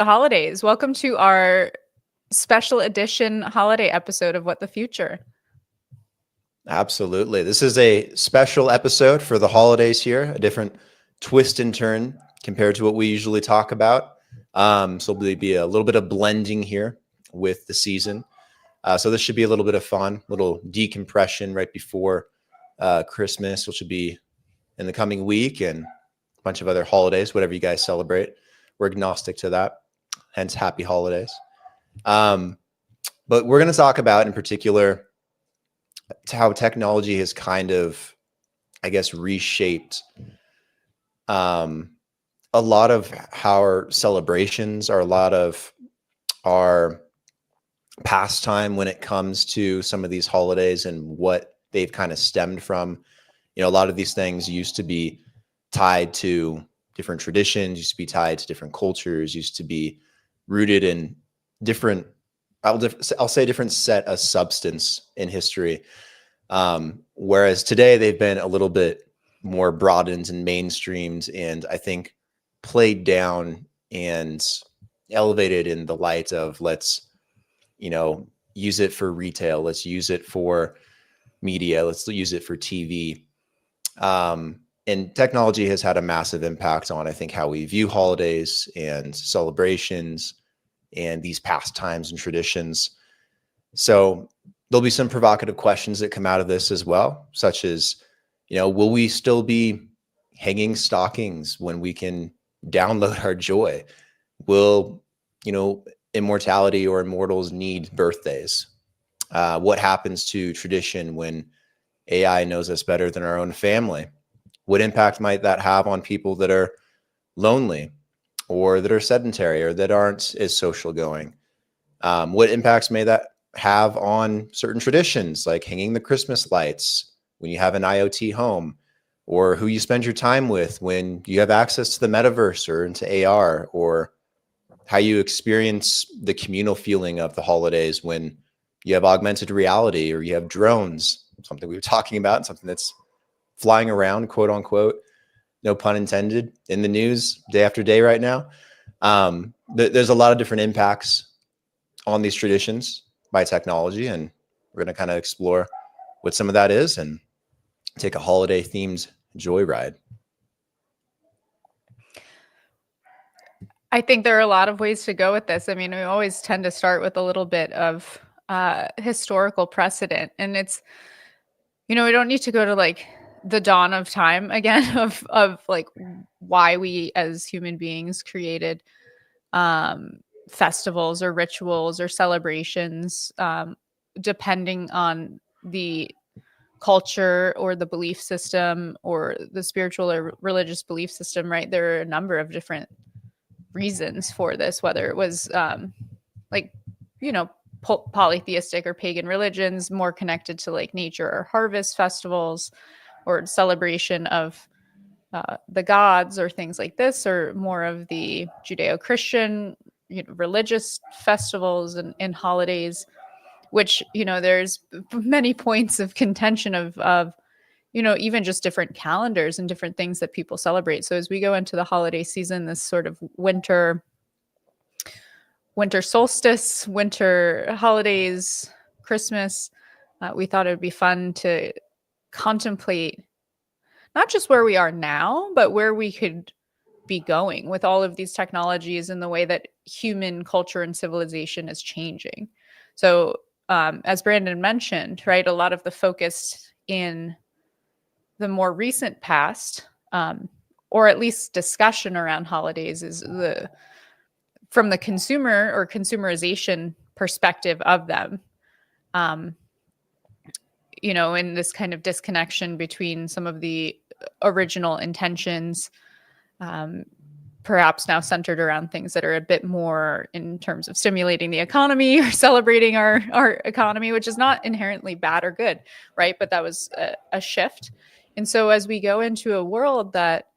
the holidays. Welcome to our special edition holiday episode of What the Future. Absolutely. This is a special episode for the holidays here, a different twist and turn compared to what we usually talk about. So there'll be a little bit of blending here with the season. So this should be a little bit of fun, little decompression right before Christmas, which will be in the coming week, and a bunch of other holidays, whatever you guys celebrate. We're agnostic to that, hence happy holidays. But we're going to talk about in particular how technology has kind of, I guess, reshaped a lot of how our celebrations are, a lot of our pastime when it comes to some of these holidays and what they've kind of stemmed from. You know, a lot of these things used to be tied to different traditions, used to be tied to different cultures, used to be rooted in different, I'll say different set of substance in history. Whereas today they've been a little bit more broadened and mainstreamed, and I think played down and elevated in the light of let's, use it for retail. Let's use it for media. Let's use it for TV. And technology has had a massive impact on, I think, how we view holidays and celebrations and these pastimes and traditions. So there'll be some provocative questions that come out of this as well, such as, will we still be hanging stockings when we can download our joy? Will, immortality or immortals need birthdays? What happens to tradition when AI knows us better than our own family? What impact might that have on people that are lonely or that are sedentary or that aren't as social going? What impacts may that have on certain traditions, like hanging the Christmas lights when you have an IoT home, or who you spend your time with when you have access to the metaverse or into AR, or how you experience the communal feeling of the holidays when you have augmented reality or you have drones, something we were talking about, something that's flying around, quote unquote, no pun intended, in the news day after day right now. There's a lot of different impacts on these traditions by technology, and we're going to kind of explore what some of that is and take a holiday themed joyride. I think there are a lot of ways to go with this. I mean, we always tend to start with a little bit of historical precedent, and it's, we don't need to go to like the dawn of time again of like why we as human beings created festivals or rituals or celebrations, depending on the culture or the belief system or the spiritual or religious belief system, right? There are a number of different reasons for this, whether it was like, polytheistic or pagan religions more connected to like nature or harvest festivals or celebration of the gods or things like this, or more of the Judeo-Christian religious festivals and holidays, which, there's many points of contention of even just different calendars and different things that people celebrate. So as we go into the holiday season, this sort of winter solstice, winter holidays, Christmas, we thought it would be fun to contemplate not just where we are now, but where we could be going with all of these technologies and the way that human culture and civilization is changing. So as Brandon mentioned, right, a lot of the focus in the more recent past, or at least discussion around holidays, is from the consumer or consumerization perspective of them. In this kind of disconnection between some of the original intentions, perhaps now centered around things that are a bit more in terms of stimulating the economy or celebrating our economy, which is not inherently bad or good, right? But that was a shift. And so as we go into a world that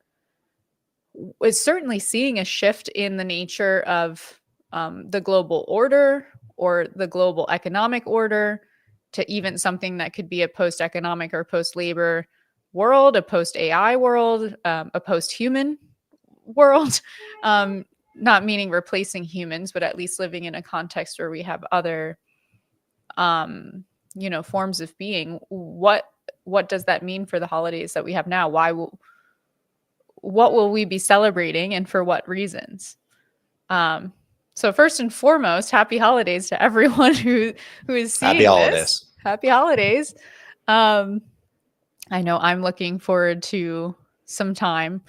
is certainly seeing a shift in the nature of the global order or the global economic order, to even something that could be a post-economic or post-labor world, a post-AI world, a post-human world. not meaning replacing humans, but at least living in a context where we have other forms of being. What does that mean for the holidays that we have now? What will we be celebrating, and for what reasons? So first and foremost, happy holidays to everyone who is seeing Happy holidays. this. Happy holidays. I know I'm looking forward to some time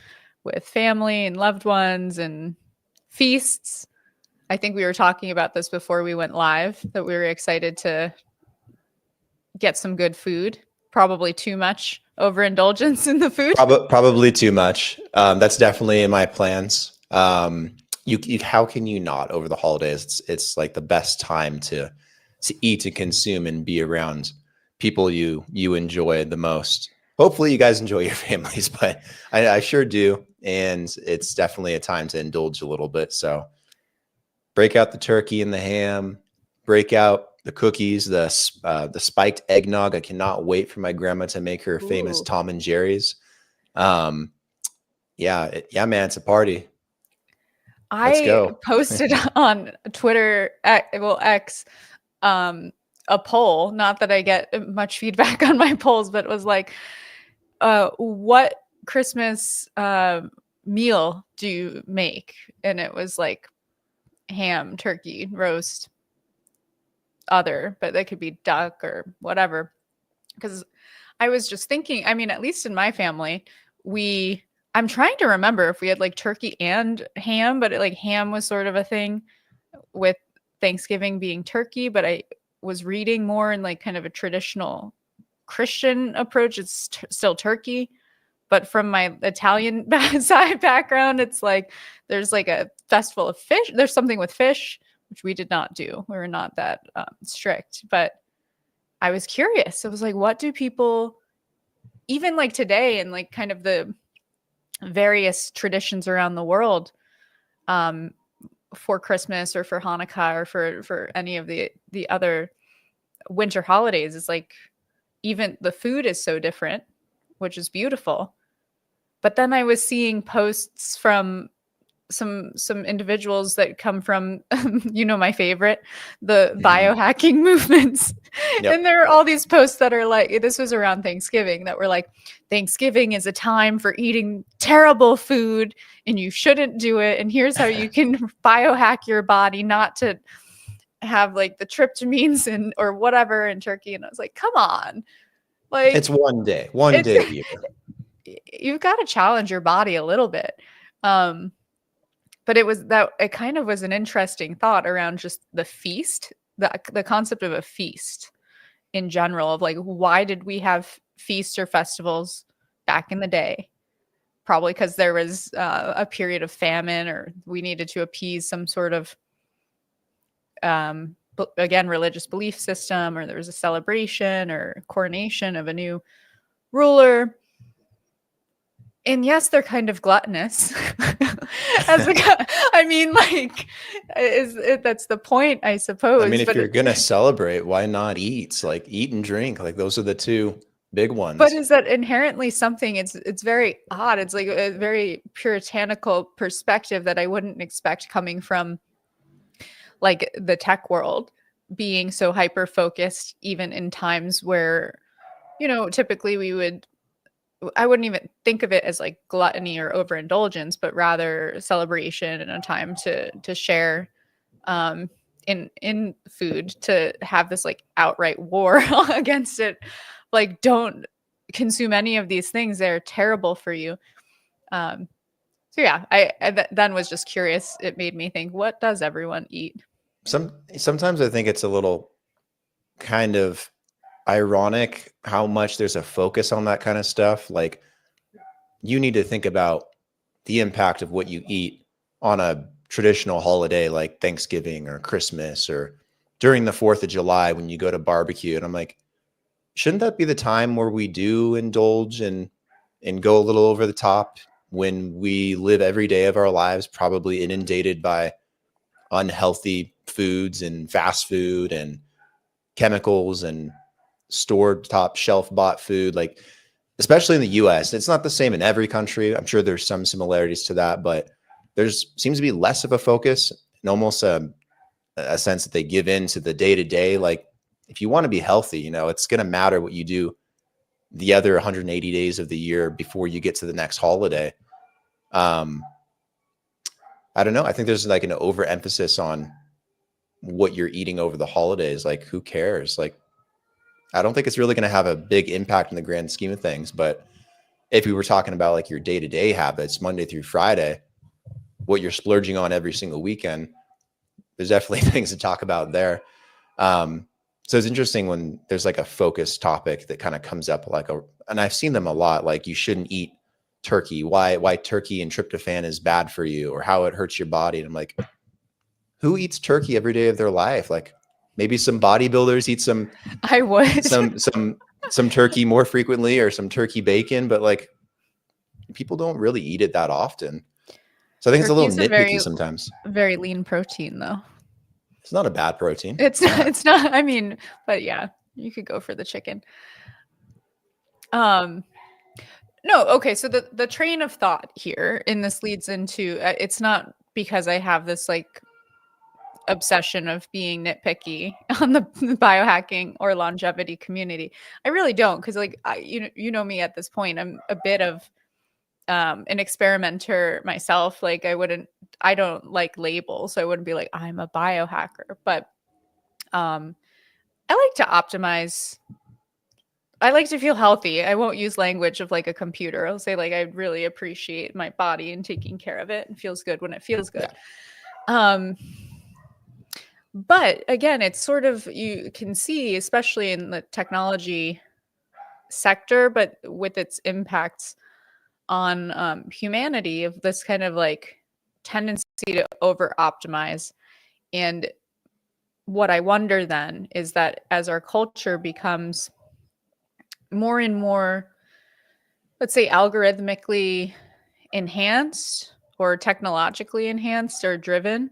with family and loved ones and feasts. I think we were talking about this before we went live, that we were excited to get some good food. Probably too much overindulgence in the food. Probably too much. That's definitely in my plans. You how can you not over the holidays? It's like the best time to eat and consume and be around people you enjoy the most. Hopefully you guys enjoy your families, but I sure do. And it's definitely a time to indulge a little bit. So break out the turkey and the ham, break out the cookies, the spiked eggnog. I cannot wait for my grandma to make her famous Tom and Jerry's. Yeah, man, it's a party. Let's go. Posted on Twitter, X, a poll. Not that I get much feedback on my polls, but it was like, what Christmas meal do you make? And it was like ham, turkey, roast, other, but that could be duck or whatever. Because I was just thinking, I mean, at least in my family, I'm trying to remember if we had like turkey and ham, but like ham was sort of a thing with Thanksgiving being turkey. But I was reading more in like kind of a traditional Christian approach. It's still turkey. But from my Italian side background, it's like there's like a festival of fish. There's something with fish, which we did not do. We were not that strict. But I was curious. It was like, what do people, even like today and like kind of the various traditions around the world for Christmas or for Hanukkah or for any of the other winter holidays, is like even the food is so different, which is beautiful. But then I was seeing posts from some individuals that come from my favorite, the biohacking movements. Yep. And there are all these posts that are like, this was around Thanksgiving, that were like, Thanksgiving is a time for eating terrible food and you shouldn't do it, and here's how you can biohack your body not to have like the tryptamines and or whatever in turkey. And I was like, come on, like it's one day a year. You've got to challenge your body a little bit. But it kind of was an interesting thought around just the feast, the concept of a feast in general, of like, why did we have feasts or festivals back in the day? Probably because there was a period of famine, or we needed to appease some sort of, again, religious belief system, or there was a celebration or coronation of a new ruler. And yes, they're kind of gluttonous. That's the point, I suppose. I mean, if you're gonna celebrate, why not eat? Like eat and drink. Like those are the two big ones. But is that inherently something? It's very odd. It's like a very puritanical perspective that I wouldn't expect coming from like the tech world, being so hyper focused, even in times where, typically I wouldn't even think of it as like gluttony or overindulgence, but rather celebration and a time to share in food, to have this like outright war against it. Like, don't consume any of these things. They're terrible for you. So yeah, I then was just curious. It made me think, what does everyone eat? Sometimes I think it's a little kind of ironic how much there's a focus on that kind of stuff. Like, you need to think about the impact of what you eat on a traditional holiday like Thanksgiving or Christmas, or during the 4th of July when you go to barbecue. And I'm like, shouldn't that be the time where we do indulge and go a little over the top, when we live every day of our lives probably inundated by unhealthy foods and fast food and chemicals and stored top shelf bought food? Like, especially in the US, it's not the same in every country. I'm sure there's some similarities to that, but there's seems to be less of a focus and almost a sense that they give in to the day to day. Like if you want to be healthy, you know, it's going to matter what you do the other 180 days of the year before you get to the next holiday. I don't know. I think there's like an overemphasis on what you're eating over the holidays. Like, who cares? Like, I don't think it's really going to have a big impact in the grand scheme of things. But if we were talking about like your day-to-day habits, Monday through Friday, what you're splurging on every single weekend, there's definitely things to talk about there. So it's interesting when there's like a focused topic that kind of comes up and I've seen them a lot, like you shouldn't eat turkey, why turkey and tryptophan is bad for you or how it hurts your body. And I'm like, who eats turkey every day of their life? Like maybe some bodybuilders eat some turkey more frequently or some turkey bacon, but like people don't really eat it that often. So I think Turkey's it's a little nitpicky sometimes. Very lean protein though. It's not a bad protein. It's not, I mean, but yeah, you could go for the chicken. No, okay. So the train of thought here, and this leads into, it's not because I have this like obsession of being nitpicky on the biohacking or longevity community. I really don't. Cause like, you know me at this point, I'm a bit of an experimenter myself. Like I don't like labels. So I wouldn't be like, I'm a biohacker, but I like to optimize. I like to feel healthy. I won't use language of like a computer. I'll say like, I really appreciate my body and taking care of it and feels good when it feels good. Yeah. But again, it's sort of, you can see, especially in the technology sector, but with its impacts on humanity, of this kind of like tendency to over optimize. And what I wonder then is that as our culture becomes more and more, let's say, algorithmically enhanced or technologically enhanced or driven,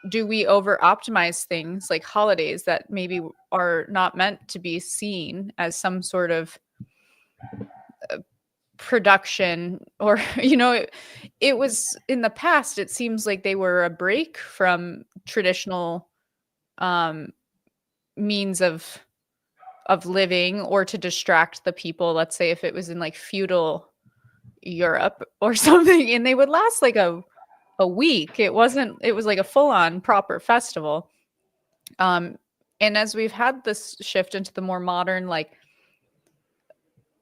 do we over optimize things like holidays that maybe are not meant to be seen as some sort of production? Or, you know, it was in the past, it seems like they were a break from traditional means of living, or to distract the people. Let's say if it was in like feudal Europe or something, and they would last like a week. It was like a full-on proper festival. And as we've had this shift into the more modern like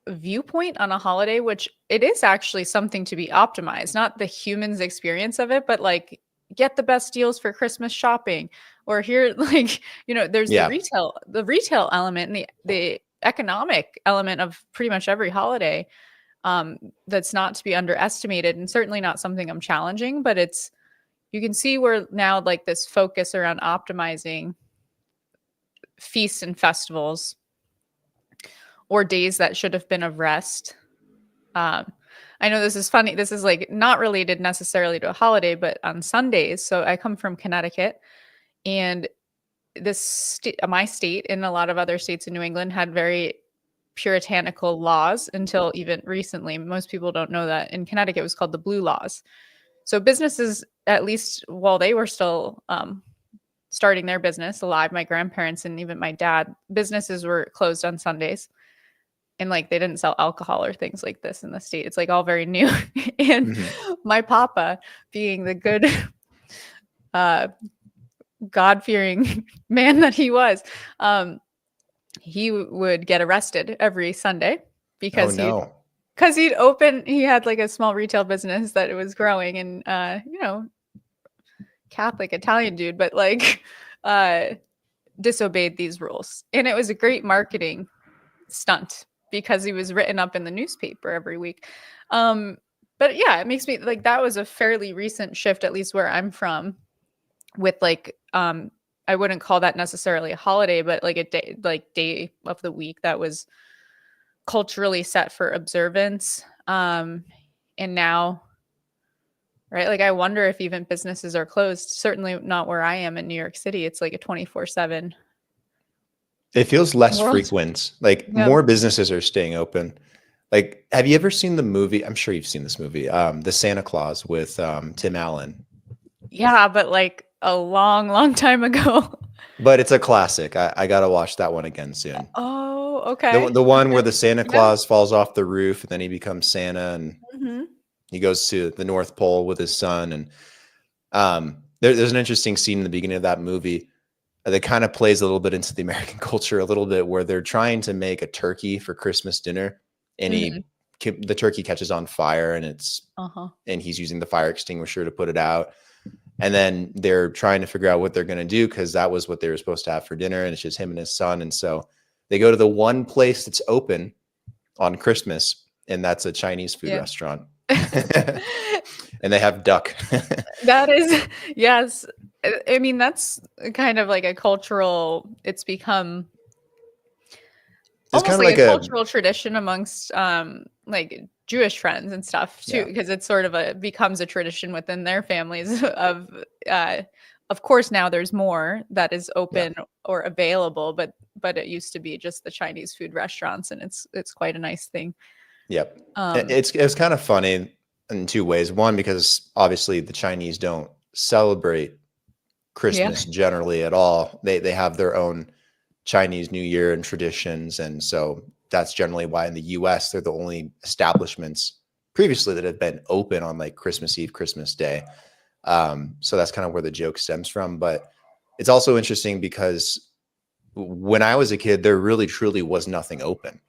viewpoint on a holiday, which it is actually something to be optimized, not the human's experience of it, but like get the best deals for Christmas shopping, or here, like, you know, there's the retail element and the economic element of pretty much every holiday. That's not to be underestimated, and certainly not something I'm challenging, but you can see where now like this focus around optimizing feasts and festivals or days that should have been of rest. I know this is funny. This is like not related necessarily to a holiday, but on Sundays. So I come from Connecticut, and my state and a lot of other states in New England had very puritanical laws until even recently. Most people don't know that in Connecticut it was called the Blue Laws. So businesses, at least while they were still starting their business alive, my grandparents and even my dad, businesses were closed on Sundays. And like they didn't sell alcohol or things like this in the state. It's like all very new. And my papa, being the good God-fearing man that he was, he would get arrested every Sunday because he had like a small retail business that it was growing, and you know, Catholic Italian dude, but like disobeyed these rules. And it was a great marketing stunt because he was written up in the newspaper every week. But yeah, it makes me like, that was a fairly recent shift, at least where I'm from, with like I wouldn't call that necessarily a holiday, but like a day of the week that was culturally set for observance. And now, right, like I wonder if even businesses are closed. Certainly not where I am in New York City. It's like a 24/7. It feels less frequent. Like more businesses are staying open. Like, have you ever seen the movie? I'm sure you've seen this movie, The Santa Claus with Tim Allen. Yeah, but like a long, long time ago. But it's a classic. I gotta watch that one again soon. Oh, The okay. the one where Okay. the Santa Yeah. Claus falls off the roof and then he becomes Santa and Mhm. he goes to the North Pole with his son. And there's an interesting scene in the beginning of that movie that kind of plays a little bit into the American culture a little bit, where they're trying to make a turkey for Christmas dinner, and Mhm. the turkey catches on fire, Uh-huh. and he's using the fire extinguisher to put it out. And then they're trying to figure out what they're going to do, because that was what they were supposed to have for dinner, and it's just him and his son. And so they go to the one place that's open on Christmas, and that's a Chinese food Yeah. restaurant. And they have duck. That is yes. I mean, that's kind of like a cultural it's become It's kind almost of like a like a, cultural tradition amongst like Jewish friends and stuff too, yeah, because it's sort of a becomes a tradition within their families of course now there's more that is yeah, open or available, but it used to be just the Chinese food restaurants, and it's quite a nice thing. yep. Um It's kind of funny in two ways. One, because obviously the Chinese don't celebrate yeah. Christmas generally at all. They have their own Chinese New Year and traditions, and so that's generally why in the U.S. they're the only establishments previously that have been open on like Christmas Eve, Christmas Day. So that's kind of where the joke stems from. But it's also interesting because when I was a kid, there really truly was nothing open.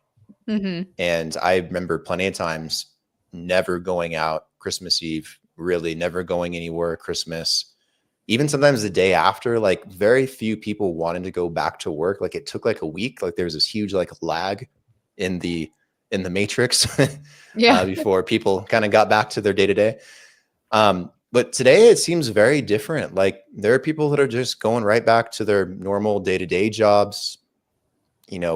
Mhm. And I remember plenty of times never going out Christmas Eve, really never going anywhere Christmas. Even sometimes the day after, like very few people wanted to go back to work. Like it took like a week. Like there was this huge like lag in the matrix Yeah. before people kind of got back to their day to day. But today it seems very different. Like there are people that are just going right back to their normal day to day jobs.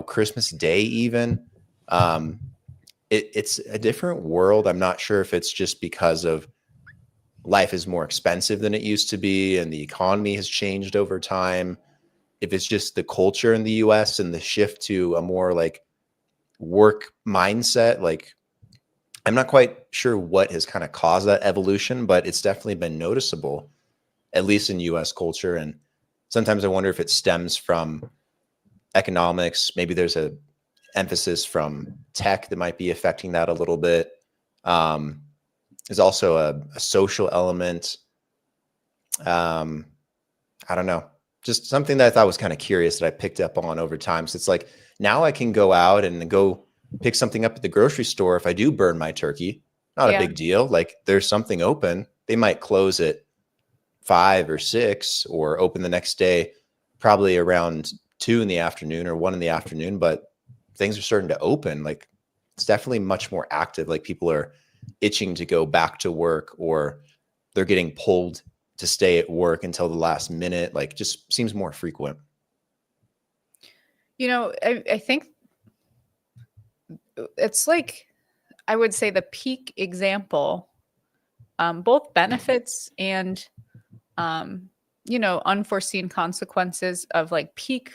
Christmas Day even. Um, it's a different world. I'm not sure if it's just because of life is more expensive than it used to be and the economy has changed over time. If it's just the culture in the US and the shift to a more like work mindset, like I'm not quite sure what has kind of caused that evolution, but it's definitely been noticeable, at least in US culture. And sometimes I wonder if it stems from economics. Maybe there's a emphasis from tech that might be affecting that a little bit. Um, there's also a social element. Um, I don't know, just something that I thought was kind of curious that I picked up on over time. So it's like now I can go out and go pick something up at the grocery store. If I do burn my turkey, not a Yeah. big deal. Like there's something open. They might close at 5 or 6 or open the next day, probably around 2 in the afternoon or 1 in the afternoon. But things are starting to open. Like it's definitely much more active. Like people are itching to go back to work, or they're getting pulled to stay at work until the last minute. Like just seems more frequent. I think it's like I would say the peak example, both benefits and unforeseen consequences of like peak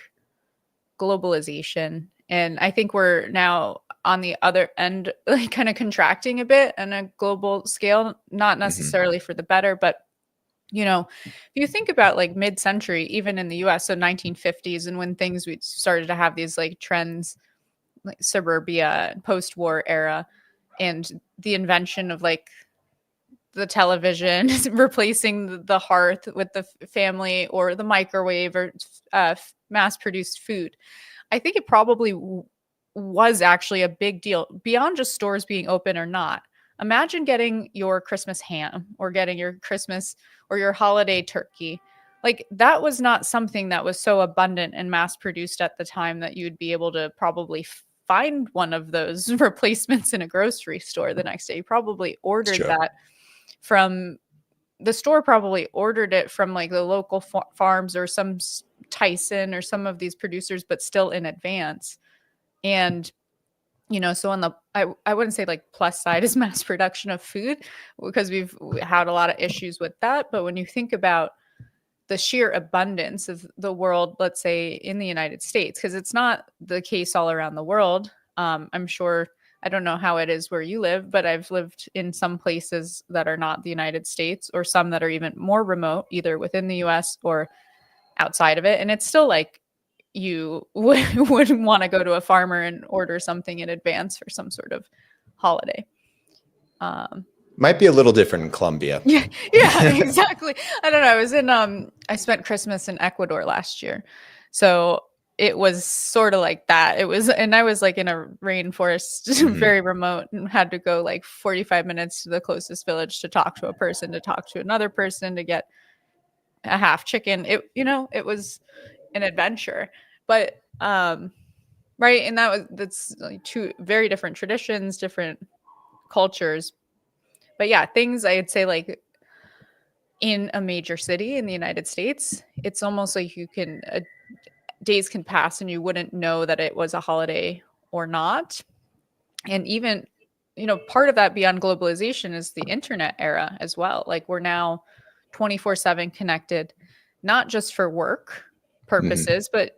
globalization. And I think we're now on the other end, like kind of contracting a bit on a global scale, not Hmm. necessarily for the better, but if you think about like mid-century, even in the US, so 1950s, and when things we started to have these like trends like suburbia, post-war era, and the invention of like the television replacing the hearth with the family, or the microwave, or mass-produced food. I think it probably was actually a big deal beyond just stores being open or not. Imagine getting your Christmas ham, or getting your Christmas or your holiday turkey. Like that was not something that was so abundant and mass produced at the time that you'd be able to probably find one of those replacements in a grocery store the next day. You probably It's ordered true. that from the store, probably ordered it from like the local farms, or some Tyson or some of these producers, but still in advance. And so on the I wouldn't say like plus side is mass production of food, because we had a lot of issues with that. But when you think about the sheer abundance of the world, let's say in the United States, because it's not the case all around the world. I'm sure I don't know how it is where you live, but I've lived in some places that are not the United States, or some that are even more remote, either within the US or outside of it. And it's still like you would want to go to a farmer and order something in advance for some sort of holiday. Might be a little different in Colombia. Yeah, exactly. I don't know. I was in I spent Christmas in Ecuador last year. So it was sort of like that. It was, and I was like in a rainforest, very remote, and had to go like 45 minutes to the closest village to talk to a person, to talk to another person, to get a half chicken. It, it was an adventure. But right, and that's like two very different traditions, different cultures. But yeah, things I'd say like in a major city in the United States, it's almost like days can pass and you wouldn't know that it was a holiday or not. And even, part of that beyond globalization is the internet era as well. Like we're now 24/7 connected, not just for work purposes, but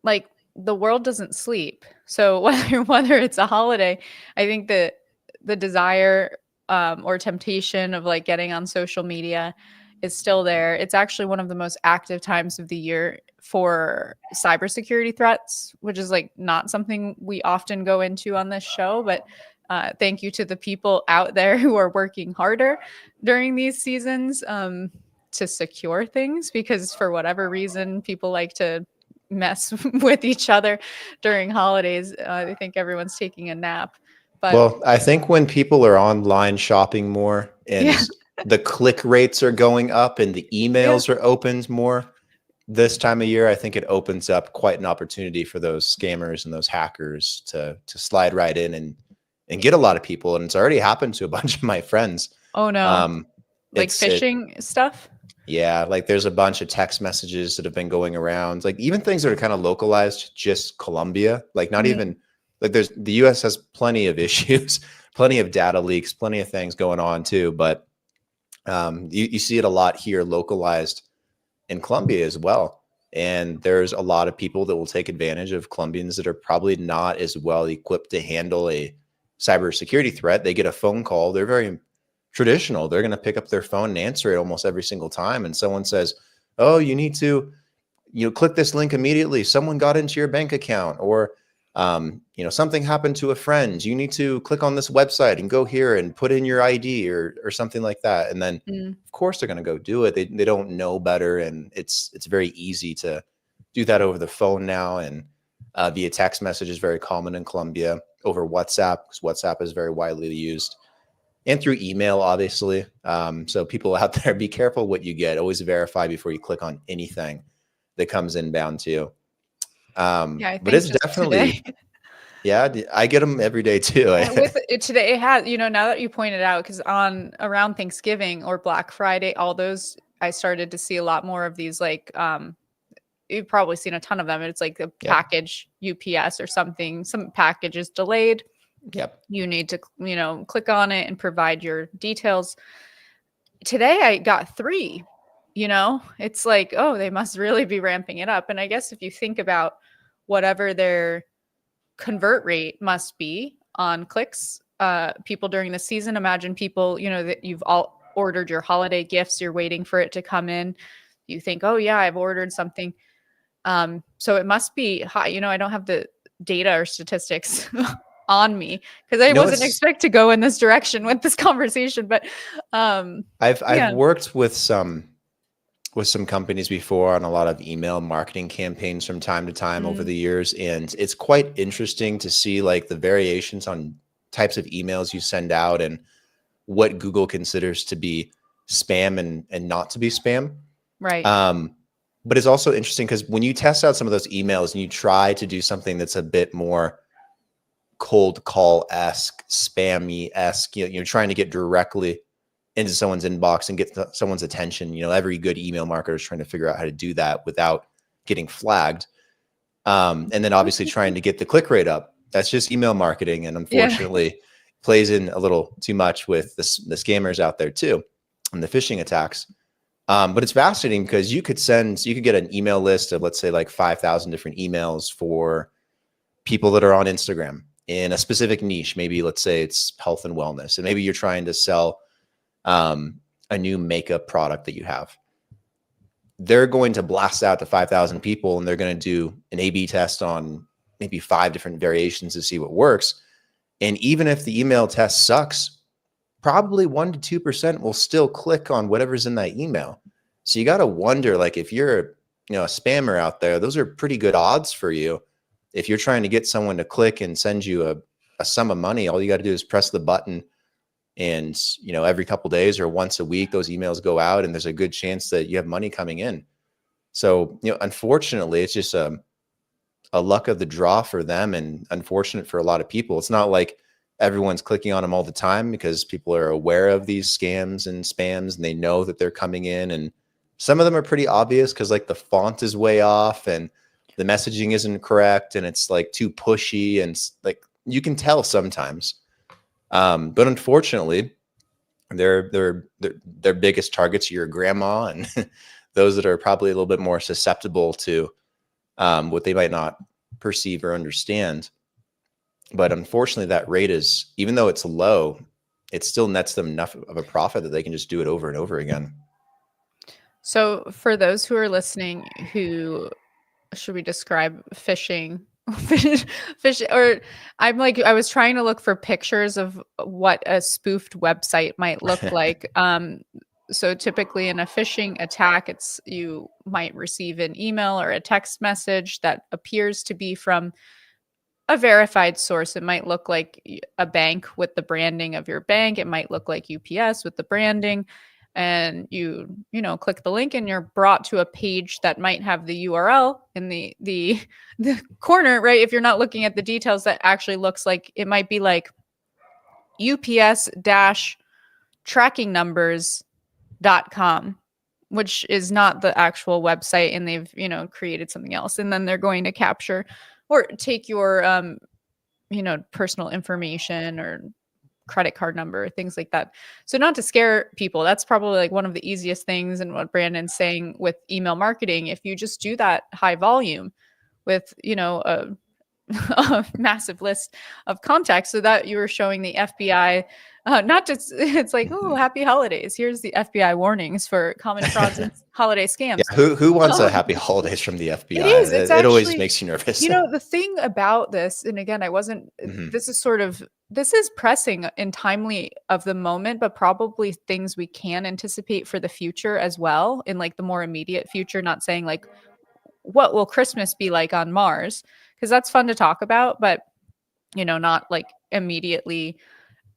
like the world doesn't sleep. So whether it's a holiday, I think that the desire or temptation of like getting on social media is still there. It's actually one of the most active times of the year for cybersecurity threats, which is like not something we often go into on this show, but thank you to the people out there who are working harder during these seasons to secure things, because for whatever reason, people like to mess with each other during holidays. I think everyone's taking a nap. But well, I think when people are online shopping more and the click rates are going up and the emails are opened more this time of year, I think it opens up quite an opportunity for those scammers and those hackers to slide right in and get a lot of people. And it's already happened to a bunch of my friends. Oh no. Like phishing stuff? Yeah, like there's a bunch of text messages that have been going around, like even things that are kind of localized, just Colombia, like not even like the US has plenty of issues, plenty of data leaks, plenty of things going on too. But you see it a lot here localized in Colombia as well. And there's a lot of people that will take advantage of Colombians that are probably not as well equipped to handle a cybersecurity threat. They get a phone call. They're very traditional. They're going to pick up their phone and answer it almost every single time. And someone says, oh, you need to, click this link immediately. Someone got into your bank account, or something happened to a friend. You need to click on this website and go here and put in your ID or something like that. And then of course they're going to go do it. They don't know better. And it's very easy to do that over the phone now. And via text message is very common in Colombia, over WhatsApp, because WhatsApp is very widely used, and through email, obviously. So people out there, be careful what you get. Always verify before you click on anything that comes inbound to you. But it's definitely, I get them every day too. Today it has, now that you pointed out, because around Thanksgiving or Black Friday, all those, I started to see a lot more of these, like, you've probably seen a ton of them. It's like a package UPS or something, some package is delayed. Yep. You need to, click on it and provide your details. Today I got 3. It's like, oh, they must really be ramping it up. And I guess if you think about whatever their convert rate must be on clicks, people during the season, imagine people, that you've all ordered your holiday gifts, you're waiting for it to come in. You think, oh yeah, I've ordered something. So it must be high. I don't have the data or statistics on me because I wasn't expect to go in this direction with this conversation. But I've worked with some companies before on a lot of email marketing campaigns from time to time over the years. And it's quite interesting to see like the variations on types of emails you send out and what Google considers to be spam and not to be spam. Right. But it's also interesting because when you test out some of those emails and you try to do something that's a bit more cold call-esque, spammy-esque, you're trying to get directly into someone's inbox and get someone's attention. Every good email marketer is trying to figure out how to do that without getting flagged. And then obviously trying to get the click rate up. That's just email marketing. And unfortunately plays in a little too much with the scammers out there too, and the phishing attacks. But it's fascinating because you could get an email list of, let's say, like 5,000 different emails for people that are on Instagram. in a specific niche. Maybe let's say it's health and wellness, and maybe you're trying to sell a new makeup product that you have. They're going to blast out to 5,000 people, and they're going to do an A/B test on maybe 5 different variations to see what works. And even if the email test sucks, probably 1 to 2% will still click on whatever's in that email. So you got to wonder, like, if you're, a spammer out there, those are pretty good odds for you. If you're trying to get someone to click and send you a sum of money, all you got to do is press the button, and, every couple of days or once a week, those emails go out, and there's a good chance that you have money coming in. So, unfortunately, it's just a luck of the draw for them, and unfortunate for a lot of people. It's not like everyone's clicking on them all the time, because people are aware of these scams and spams, and they know that they're coming in. And some of them are pretty obvious, because like the font is way off and the messaging isn't correct, and it's like too pushy, and like you can tell sometimes. But unfortunately, their biggest targets are your grandma and those that are probably a little bit more susceptible to what they might not perceive or understand. But unfortunately, that rate is, even though it's low, it still nets them enough of a profit that they can just do it over and over again. So for those who are listening, who should we describe phishing? Fish, or I was trying to look for pictures of what a spoofed website might look like. So typically in a phishing attack, you might receive an email or a text message that appears to be from a verified source. It might look like a bank with the branding of your bank. It might look like UPS with the branding. And you click the link, and you're brought to a page that might have the URL in the corner, right? If you're not looking at the details, that actually looks like it might be like UPS-trackingnumbers.com, which is not the actual website, and they've created something else. And then they're going to capture or take your personal information or credit card number, things like that. So not to scare people, that's probably like one of the easiest things. And what Brandon's saying with email marketing, if you just do that high volume with, a massive list of contacts, so that you were showing the FBI, not just, it's like, oh, happy holidays. Here's the FBI warnings for common frauds and holiday scams. Yeah, who wants a happy holidays from the FBI? It is. It's it always actually, makes you nervous. The thing about this, and again, this is pressing and timely of the moment, but probably things we can anticipate for the future as well, in like the more immediate future. Not saying like, what will Christmas be like on Mars? Because that's fun to talk about, but not like immediately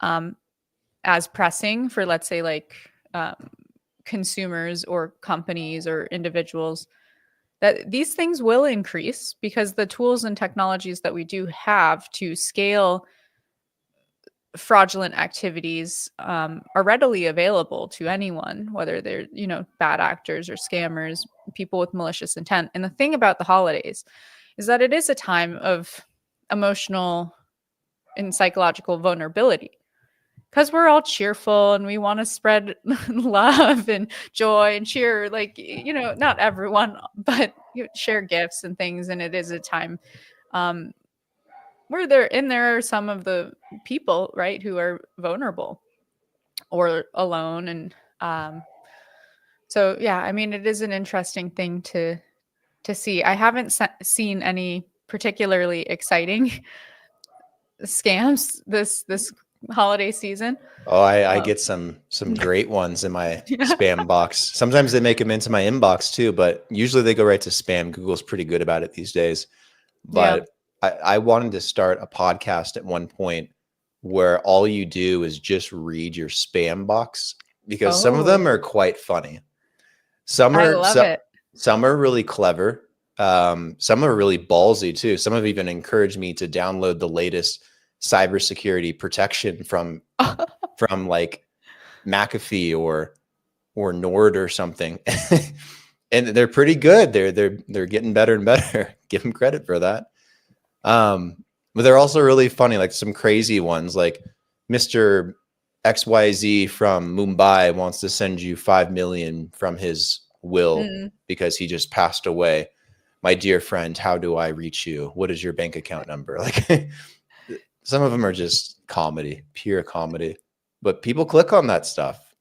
as pressing for, let's say, like consumers or companies or individuals. That these things will increase, because the tools and technologies that we do have to scale fraudulent activities are readily available to anyone, whether they're, bad actors or scammers, people with malicious intent. And the thing about the holidays is that it is a time of emotional and psychological vulnerability, because we're all cheerful and we want to spread love and joy and cheer, like, not everyone, but share gifts and things. And it is a time where there are some of the people, right, who are vulnerable or alone. And so, yeah, I mean, it is an interesting thing to see. I haven't seen any particularly exciting scams this holiday season. Oh, I get some great ones in my spam box. Sometimes they make them into my inbox too, but usually they go right to spam. Google's pretty good about it these days. But I wanted to start a podcast at one point where all you do is just read your spam box, because some of them are quite funny. Some are really clever. Some are really ballsy too. Some have even encouraged me to download the latest cybersecurity protection from like McAfee or Nord or something. And they're pretty good. They're getting better and better. Give them credit for that. But they're also really funny, like some crazy ones, like Mr. XYZ from Mumbai wants to send you 5 million from his will because he just passed away. My dear friend, how do I reach you? What is your bank account number? Like Some of them are just comedy, pure comedy. But people click on that stuff.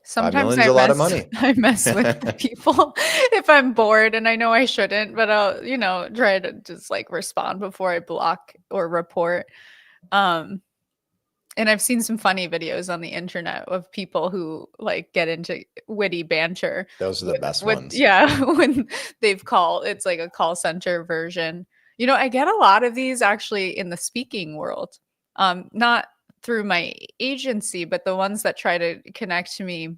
5 Sometimes million is a lot of money. I mess with the people if I'm bored, and I know I shouldn't, but I'll, try to just like respond before I block or report. Um, and I've seen some funny videos on the internet of people who like get into witty banter Those are the best with ones. yeah, when it's like a call center version. I get a lot of these actually in the speaking world. Not through my agency, but the ones that try to connect to me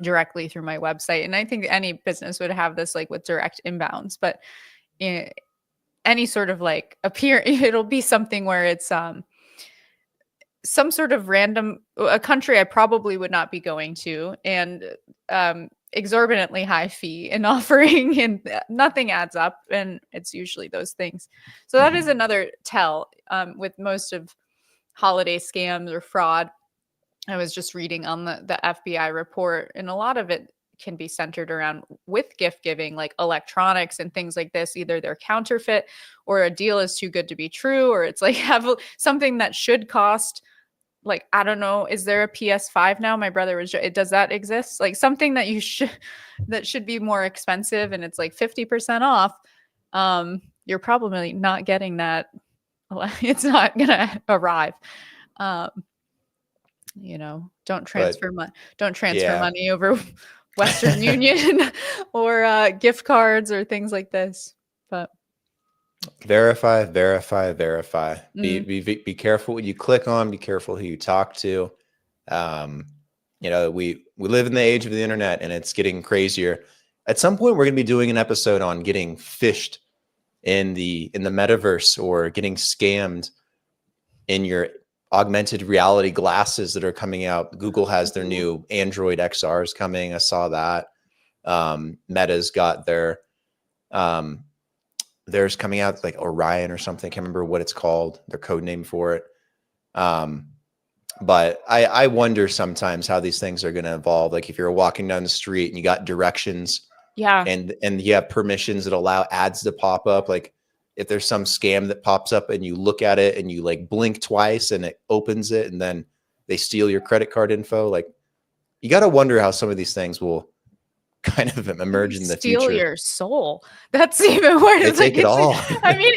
directly through my website. And I think any business would have this like with direct inbounds, but any sort of like it'll be something where it's some sort of a country I probably would not be going to, and exorbitantly high fee and offering, and nothing adds up, and it's usually those things. So that is another tell with most of holiday scams or fraud. I was just reading on the FBI report, and a lot of it can be centered around with gift giving, like electronics and things like this. Either they're counterfeit, or a deal is too good to be true, or it's like have something that should cost, like, I don't know, is there a PS5 now? My brother does that exist? Like something that that should be more expensive, and it's like 50% off. You're probably not getting that. It's not gonna arrive. Don't transfer money over Western Union or gift cards or things like this. But verify. Be careful what you click on. Be careful who you talk to. We live in the age of the internet, and it's getting crazier. At some point, we're going to be doing an episode on getting phished in the metaverse, or getting scammed in your augmented reality glasses that are coming out. Google has their new Android XRs coming. I saw that. Meta's got theirs coming out, like Orion or something. I can't remember what it's called, their code name for it. But I wonder sometimes how these things are going to evolve. Like if you're walking down the street and you got directions, yeah, and you have permissions that allow ads to pop up. Like if there's some scam that pops up and you look at it and you like blink twice and it opens it, and then they steal your credit card info. Like you got to wonder how some of these things will kind of emerge in the future. Steal your soul. That's even worse. They take it all. I mean,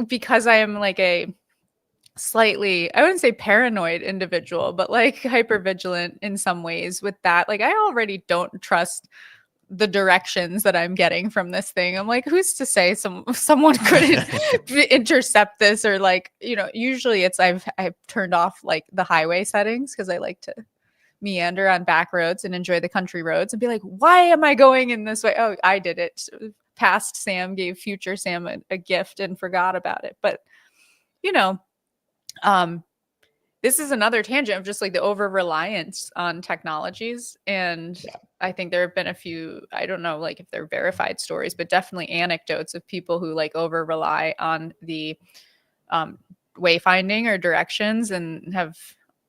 because I am like a slightly, I wouldn't say paranoid individual, but like hypervigilant in some ways with that. Like I already don't trust the directions that I'm getting from this thing. I'm like, who's to say someone couldn't intercept this, or like, usually it's I've turned off like the highway settings because I like to meander on back roads and enjoy the country roads and be like, why am I going in this way? Oh, I did it. Past Sam gave future Sam a gift and forgot about it. But this is another tangent of just like the over reliance on technologies. And I think there have been a few, I don't know, like if they're verified stories, but definitely anecdotes of people who like over rely on the wayfinding or directions, and have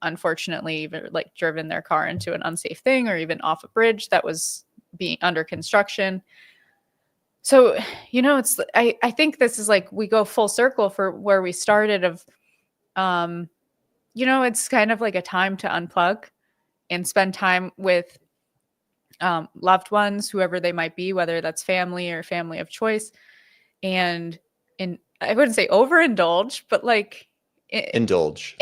unfortunately even like driven their car into an unsafe thing, or even off a bridge that was being under construction. So, it's, I think this is like, we go full circle for where we started of, it's kind of like a time to unplug and spend time with loved ones, whoever they might be, whether that's family or family of choice. And I wouldn't say overindulge, but like indulge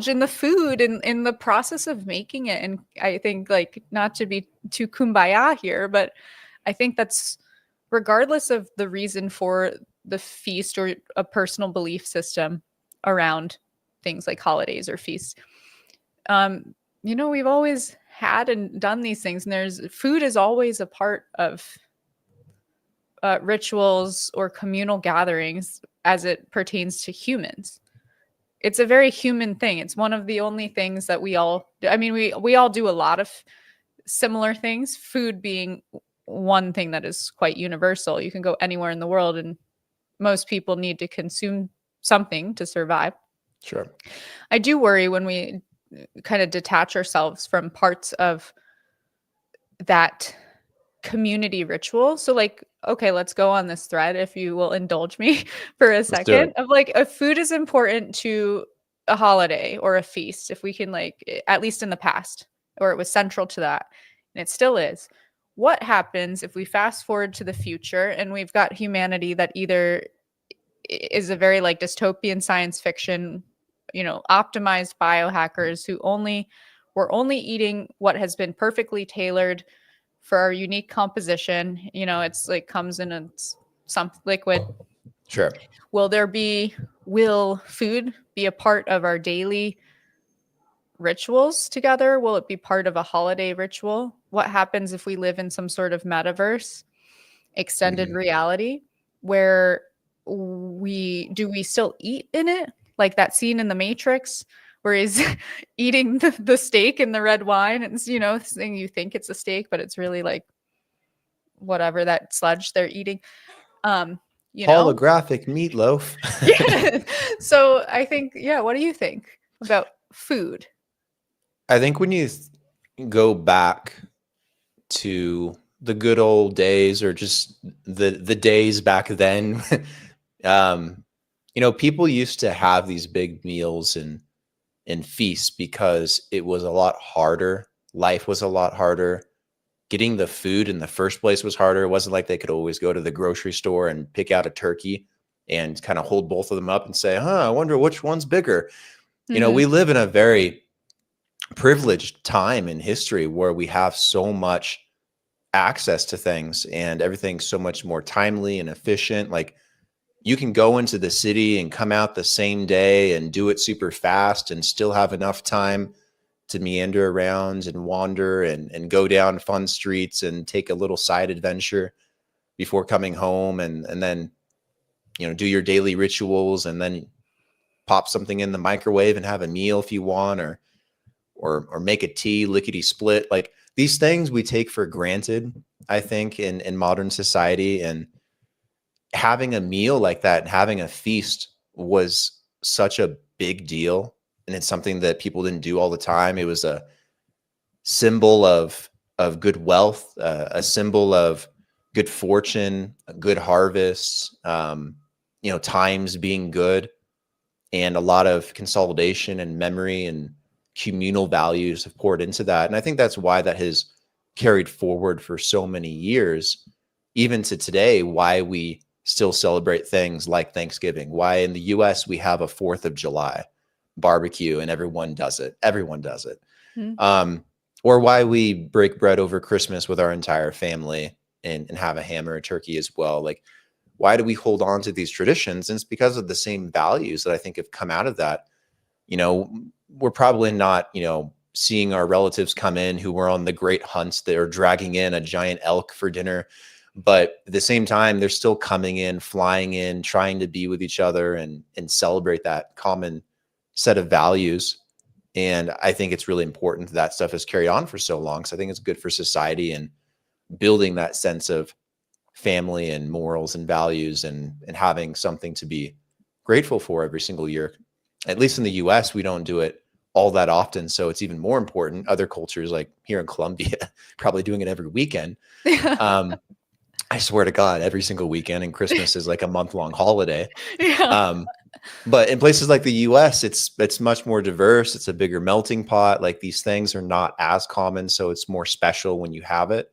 in the food and in the process of making it. And I think, like, not to be too kumbaya here, but I think that's, regardless of the reason for the feast or a personal belief system around things like holidays or feasts, we've always had and done these things, and food is always a part of rituals or communal gatherings as it pertains to humans. It's a very human thing. It's one of the only things that we all do. I mean, we all do a lot of similar things, food being one thing that is quite universal. You can go anywhere in the world and most people need to consume something to survive. Sure. I do worry when we kind of detach ourselves from parts of that community ritual. So like, okay, let's go on this thread if you will indulge me for a Let's do second it. of like if food is important to a holiday or a feast, if we can like at least in the past, or it was central to that, and it still is. What happens if we fast forward to the future and we've got humanity that either is a very like dystopian science fiction, optimized biohackers who only we're only eating what has been perfectly tailored for our unique composition. It's like comes in some liquid. Sure. Will food be a part of our daily rituals together? Will it be part of a holiday ritual? What happens if we live in some sort of metaverse, extended Mhm. reality, where we still eat in it? Like that scene in The Matrix where he's eating the steak and the red wine. And thing you think it's a steak, but it's really like whatever that sludge they're eating. Um, you know? Holographic meatloaf. Yeah. So I think, yeah, what do you think about food? I think when you go back to the good old days, or just the days back then, um, people used to have these big meals and feasts because it was a lot harder. Life was a lot harder. Getting the food in the first place was harder. It wasn't like they could always go to the grocery store and pick out a turkey and kind of hold both of them up and say, I wonder which one's bigger. Mhm. We live in a very privileged time in history where we have so much access to things and everything's so much more timely and efficient. Like, you can go into the city and come out the same day and do it super fast and still have enough time to meander around and wander and go down fun streets and take a little side adventure before coming home, and then do your daily rituals, and then pop something in the microwave and have a meal if you want, or make a tea lickety split. Like, these things we take for granted, I think, in modern society. And having a meal like that, having a feast, was such a big deal. And it's something that people didn't do all the time. It was a symbol of good wealth, a symbol of good fortune, good harvests, times being good, and a lot of consolidation and memory and communal values have poured into that. And I think that's why that has carried forward for so many years, even to today, why we still celebrate things like Thanksgiving, why in the US we have a 4th of July barbecue and everyone does it. Everyone does it. Mhm. Or why we break bread over Christmas with our entire family and have a ham or a turkey as well. Like, why do we hold on to these traditions? And it's because of the same values that I think have come out of that. We're probably not, seeing our relatives come in who were on the great hunts that are dragging in a giant elk for dinner. But at the same time, they're still coming in, flying in, trying to be with each other and celebrate that common set of values. And I think it's really important that stuff is carried on for so long. So I think it's good for society and building that sense of family and morals and values, and having something to be grateful for every single year. At least in the US, we don't do it all that often. So it's even more important. Other cultures, like here in Colombia, probably doing it every weekend. Um, I swear to God, every single weekend, and Christmas is like a month-long holiday. Yeah. Um, but in places like the US, it's much more diverse. It's a bigger melting pot. Like, these things are not as common, so it's more special when you have it.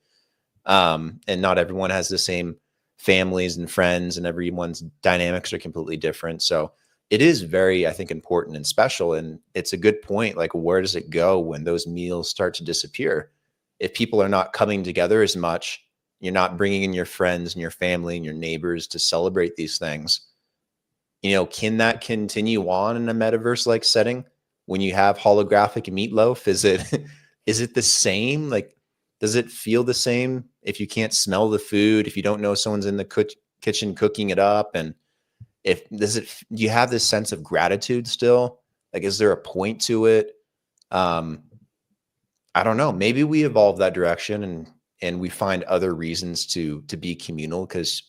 And not everyone has the same families and friends, and everyone's dynamics are completely different. So it is very, I think, important and special. And it's a good point. Like, where does it go when those meals start to disappear? If people are not coming together as much, you're not bringing in your friends and your family and your neighbors to celebrate these things. Can that continue on in a metaverse like setting when you have holographic meatloaf? Is it the same? Like, does it feel the same if you can't smell the food, if you don't know someone's in the kitchen cooking it up? And do you have this sense of gratitude still? Like, is there a point to it? Um, I don't know. Maybe we evolve that direction, and we find other reasons to be communal, because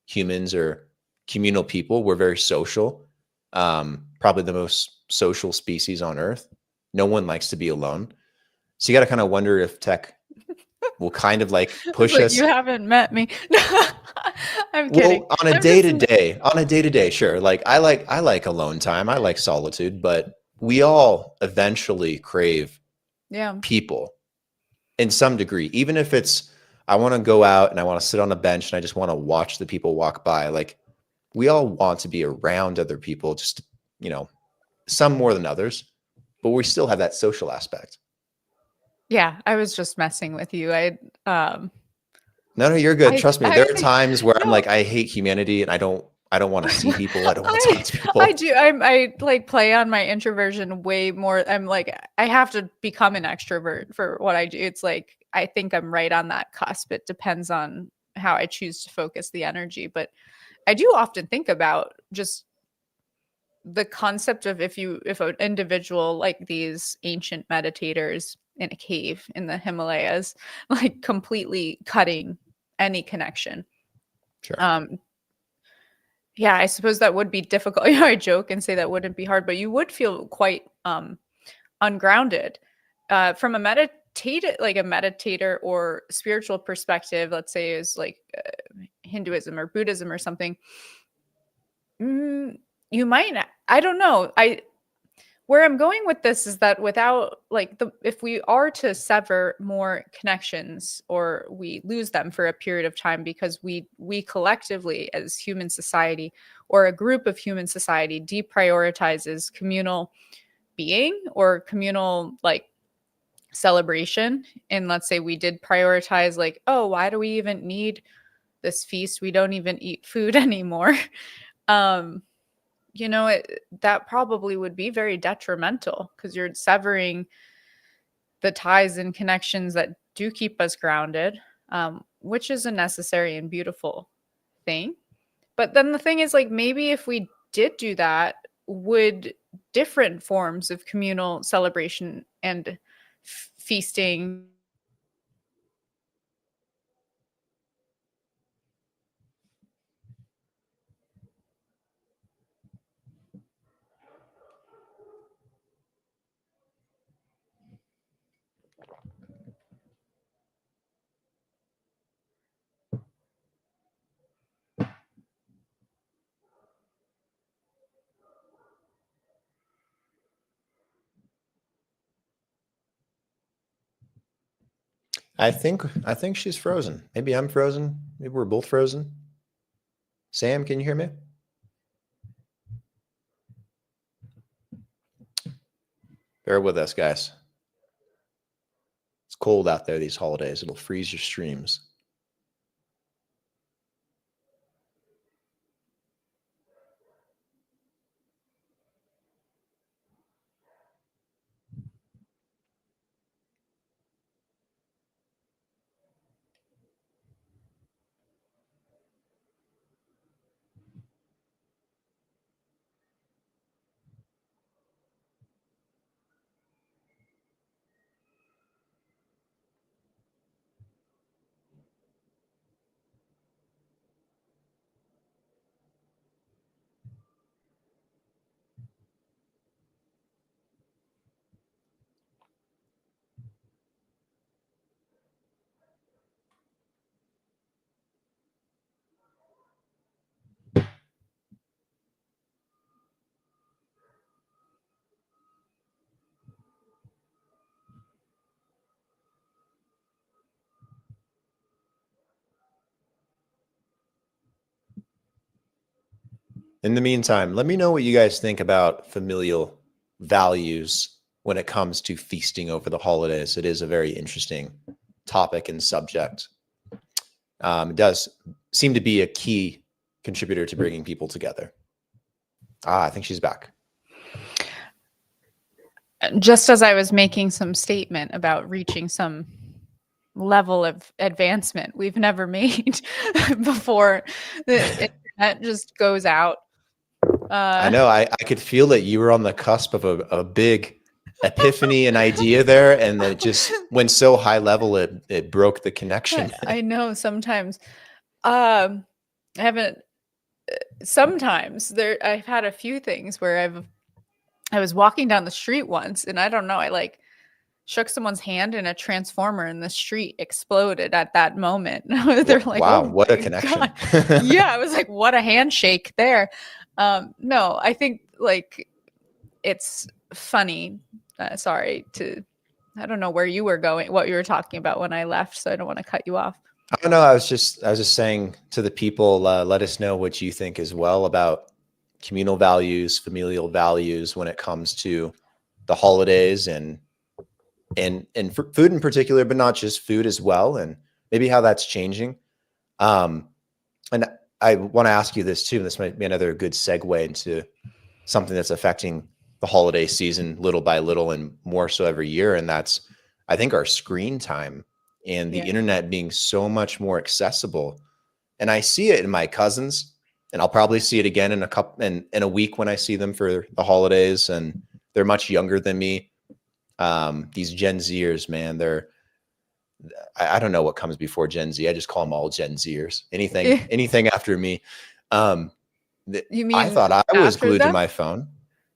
humans are communal people. We're very social. Probably the most social species on Earth. No one likes to be alone. So you got to kind of wonder if tech will kind of like push But us. you haven't met me. I'm kidding. Well, on a I'm day just to day, sure. Like I like alone time. I like solitude, but we all eventually crave yeah. people in some degree, even if it's I want to go out and I want to sit on a bench and I just want to watch the people walk by. Like we all want to be around other people, just, you know, some more than others, but we still have that social aspect. Yeah, I was just messing with you. No, you're good. I Trust me. There are I times where I'm no. like, I hate humanity and I don't want to see people. I don't want to talk to I people. do. I like play on my introversion way more. I'm like I have to become an extrovert for what I do. It's like I think I'm right on that cusp. It depends on how I choose to focus the energy, but I do often think about just the concept of if an individual like these ancient meditators in a cave in the Himalayas, like completely cutting any connection. Sure. Yeah, I suppose that would be difficult. You know, I joke and say that wouldn't be hard, but you would feel quite ungrounded from a meditator or spiritual perspective. Let's say is like Hinduism or Buddhism or something. You might. I don't know. Where I'm going with this is that without like if we are to sever more connections or we lose them for a period of time because we collectively as human society or a group of human society deprioritizes communal being or communal like celebration, and let's say we did prioritize like, oh, why do we even need this feast? We don't even eat food anymore. um you know, that probably would be very detrimental because you're severing the ties and connections that do keep us grounded, which is a necessary and beautiful thing. But then the thing is, like, maybe if we did do that, would different forms of communal celebration and feasting. I think she's frozen. Maybe I'm frozen. Maybe we're both frozen. Sam, can you hear me? Bear with us, guys. It's cold out there these holidays. It'll freeze your streams. In the meantime, let me know what you guys think about familial values when it comes to feasting over the holidays. It is a very interesting topic and subject. It does seem to be a key contributor to bringing people together. I think she's back. Just as I was making some statement about reaching some level of advancement we've never made before the internet just goes out. I know. I could feel that you were on the cusp of a big epiphany and idea there, and it just went so high level it broke the connection. I know sometimes. I haven't. Sometimes there, I've had a few things where I was walking down the street once, and I don't know. I like shook someone's hand and a transformer in the street exploded at that moment. They're like, Wow, oh what a my connection. God. Yeah, I was like, what a handshake there. No, I think like it's funny. Sorry to, I don't know where you were going, what you were talking about when I left, so I don't want to cut you off. I don't know. I was just saying to the people, let us know what you think as well about communal values, familial values when it comes to the holidays and for food in particular, but not just food as well, and maybe how that's changing. Um, and I want to ask you this too. This might be another good segue into something that's affecting the holiday season little by little and more so every year. And that's, I think, our screen time and the Yeah. internet being so much more accessible. And I see it in my cousins, and I'll probably see it again in a week when I see them for the holidays. And they're much younger than me. These Gen Zers, man, I don't know what comes before Gen Z. I just call them all Gen Zers. Anything after me. Um, You I mean thought I was after glued to them? my phone.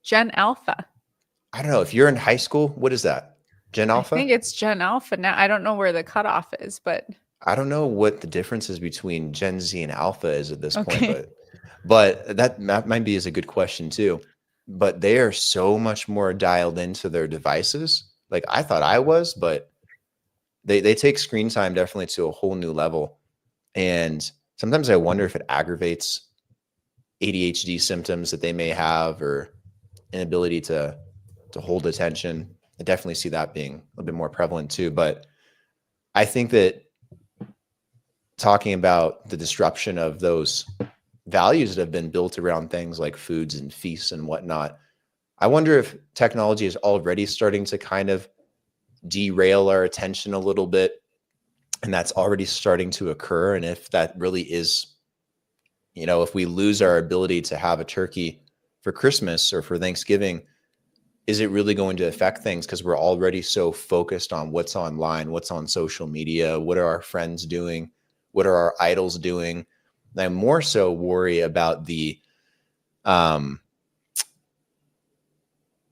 Gen Alpha. I don't know if you're in high school. What is that? Gen I Alpha? think it's Gen Alpha now. I don't know where the cutoff is, but I don't know what the differences between Gen Z and Alpha is at this point, okay. but that might be is a good question too. But they are so much more dialed into their devices. Like I thought I was, but they take screen time definitely to a whole new level. And sometimes I wonder if it aggravates ADHD symptoms that they may have or inability to hold attention. I definitely see that being a little bit more prevalent too. But I think that talking about the disruption of those values that have been built around things like foods and feasts and whatnot, I wonder if technology is already starting to kind of derail our attention a little bit, and that's already starting to occur. And if that really is, if we lose our ability to have a turkey for Christmas or for Thanksgiving, is it really going to affect things because we're already so focused on what's online, what's on social media, what are our friends doing, what are our idols doing? And I more so worry about the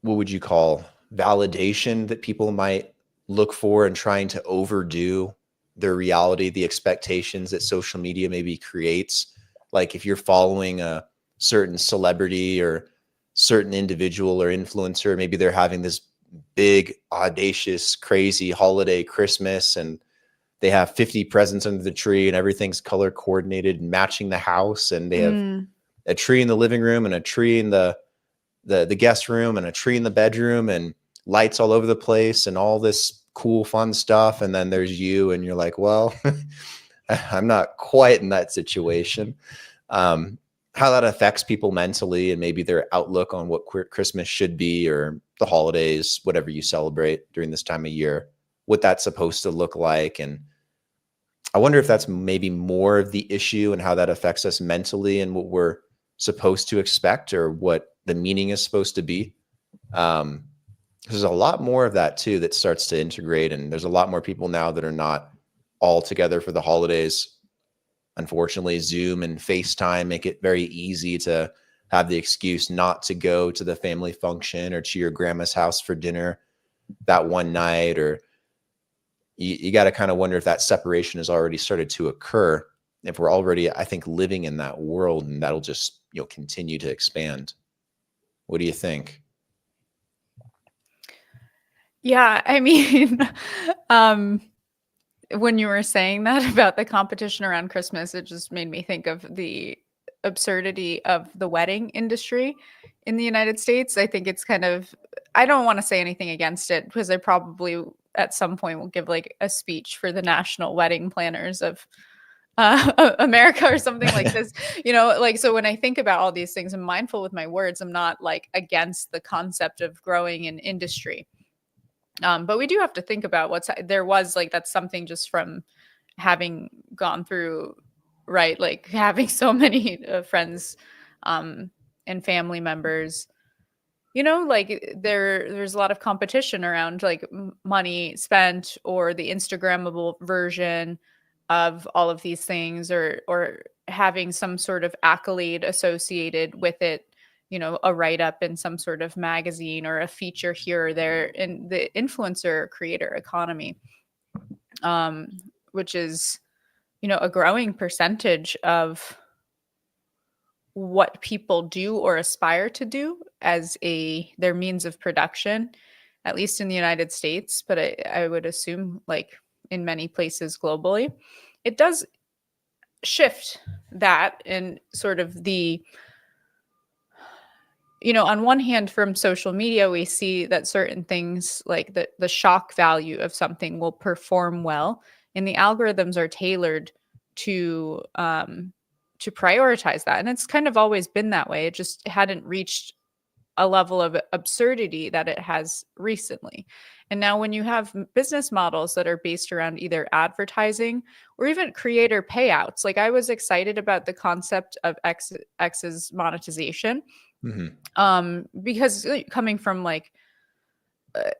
what would you call validation that people might look for and trying to overdo their reality, the expectations that social media maybe creates. Like if you're following a certain celebrity or certain individual or influencer, maybe they're having this big, audacious, crazy holiday Christmas and they have 50 presents under the tree and everything's color coordinated and matching the house. And they have Mm, a tree in the living room and a tree in the guest room and a tree in the bedroom and lights all over the place and all this cool, fun stuff. And then there's you and you're like, well, I'm not quite in that situation. How that affects people mentally and maybe their outlook on what Christmas should be or the holidays, whatever you celebrate during this time of year, what that's supposed to look like. And I wonder if that's maybe more of the issue and how that affects us mentally and what we're supposed to expect or what the meaning is supposed to be. There's a lot more of that too that starts to integrate, and there's a lot more people now that are not all together for the holidays. Unfortunately, Zoom and FaceTime make it very easy to have the excuse not to go to the family function or to your grandma's house for dinner that one night, or you got to kind of wonder if that separation has already started to occur, if we're already, I think, living in that world, and that'll just continue to expand. What do you think? yeah, I mean, um, when you were saying that about the competition around Christmas, it just made me think of the absurdity of the wedding industry in the United States. I think it's kind of, I don't want to say anything against it because I probably at some point will give like a speech for the national wedding planners of America or something like this. Like, so when I think about all these things, I'm mindful with my words. I'm not like against the concept of growing an industry. But we do have to think about there was like, that's something just from having gone through, right? Like having so many friends and family members, like there's a lot of competition around like money spent or the Instagrammable version of all of these things or having some sort of accolade associated with it. a write-up in some sort of magazine or a feature here or there in the influencer creator economy, which is, a growing percentage of what people do or aspire to do as their means of production, at least in the United States, but I would assume like in many places globally. It does shift that in sort of the, on one hand, from social media, we see that certain things like the shock value of something will perform well, and the algorithms are tailored to prioritize that. And it's kind of always been that way. It just hadn't reached a level of absurdity that it has recently. And now when you have business models that are based around either advertising or even creator payouts, like I was excited about the concept of X's monetization, because coming from like a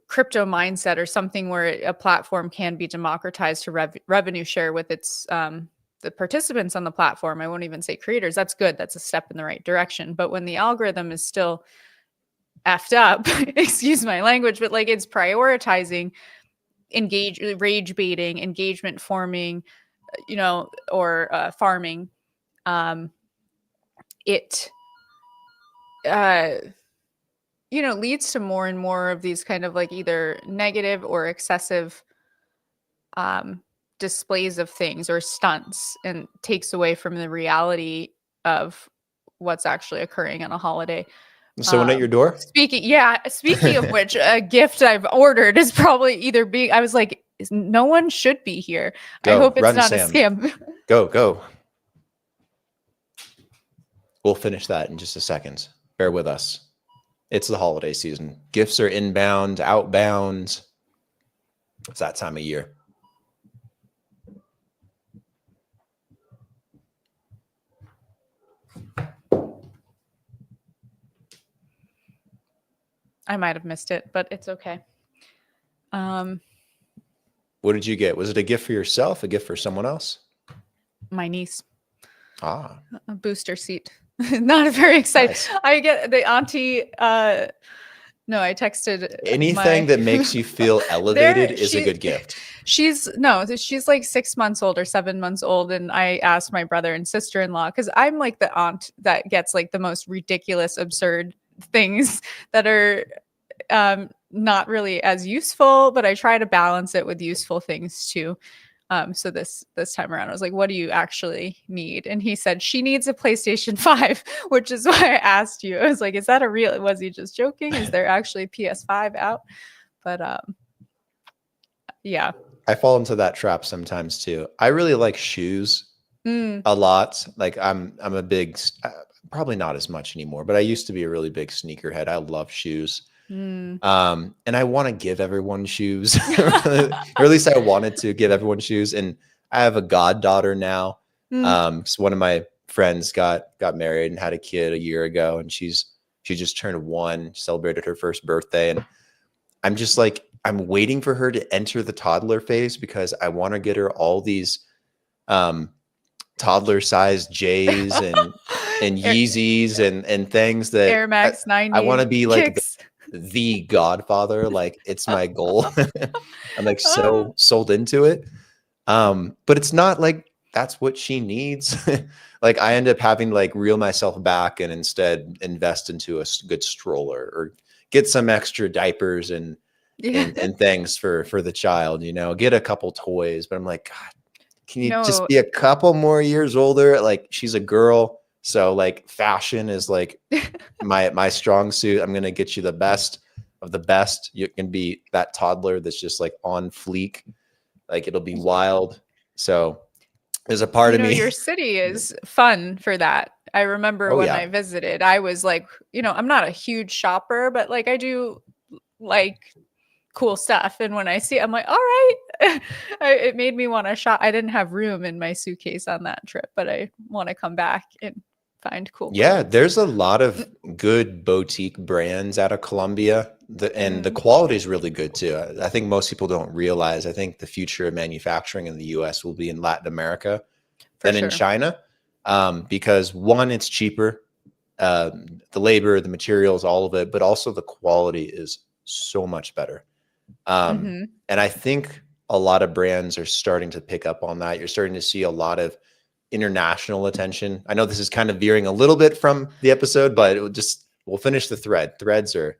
crypto mindset or something where a platform can be democratized to revenue share with its the participants on the platform, I won't even say creators, that's good. That's a step in the right direction. But when the algorithm is still effed up, excuse my language, but like it's prioritizing rage baiting, engagement forming, or farming, it leads to more and more of these kind of like either negative or excessive displays of things or stunts, and takes away from the reality of what's actually occurring on a holiday. Someone at your door? Speaking of which, a gift I've ordered is probably either I was like, no one should be here. I hope it's not Sam. a scam. Go. We'll finish that in just a second. Bear with us. It's the holiday season. Gifts are inbound, outbound. It's that time of year. I might have missed it, but it's okay. What did you get? Was it a gift for yourself, a gift for someone else? My niece. A booster seat. Not very excited. Nice. I get the auntie. No, I texted. Anything that makes you feel elevated is a good gift. She's like 6 months old or 7 months old. And I asked my brother and sister-in-law, because I'm like the aunt that gets like the most ridiculous, absurd things that are not really as useful, but I try to balance it with useful things too. So this time around, I was like, what do you actually need? And he said, she needs a PlayStation 5, which is why I asked you. I was like, is that was he just joking? Is there actually a PS5 out? But yeah. I fall into that trap sometimes too. I really like shoes a lot. Like I'm a big, probably not as much anymore, but I used to be a really big sneakerhead. I love shoes. And I want to give everyone shoes, or at least I wanted to give everyone shoes. And I have a goddaughter now. So one of my friends got married and had a kid a year ago, and she just turned 1, celebrated her first birthday. And I'm just like, I'm waiting for her to enter the toddler phase, because I want to get her all these toddler sized J's and Yeezys and things that Air Max 90. I want to be like the godfather. Like, it's my goal. I'm like so sold into it. But it's not like that's what she needs. Like, I end up having to like reel myself back and instead invest into a good stroller or get some extra diapers and things for the child, get a couple toys. But I'm like, God, can you just be a couple more years older? Like, she's a girl. So like fashion is like my strong suit. I'm going to get you the best of the best. You can be that toddler that's just like on fleek. Like, it'll be wild. So there's a part of me. Your city is fun for that. I remember when I visited, I was like, I'm not a huge shopper, but like I do like cool stuff. And when I see it, I'm like, all right. It made me want to shop. I didn't have room in my suitcase on that trip, but I want to come back and find cool. Yeah, there's a lot of good boutique brands out of Colombia, and the quality is really good too. I think most people don't realize. I think the future of manufacturing in the U.S. will be in Latin America than in China, because one, it's cheaper. the labor, the materials, all of it, but also the quality is so much better. Hmm. And I think a lot of brands are starting to pick up on that. You're starting to see a lot of international attention. I know this is kind of veering a little bit from the episode, but we'll finish the thread. Threads are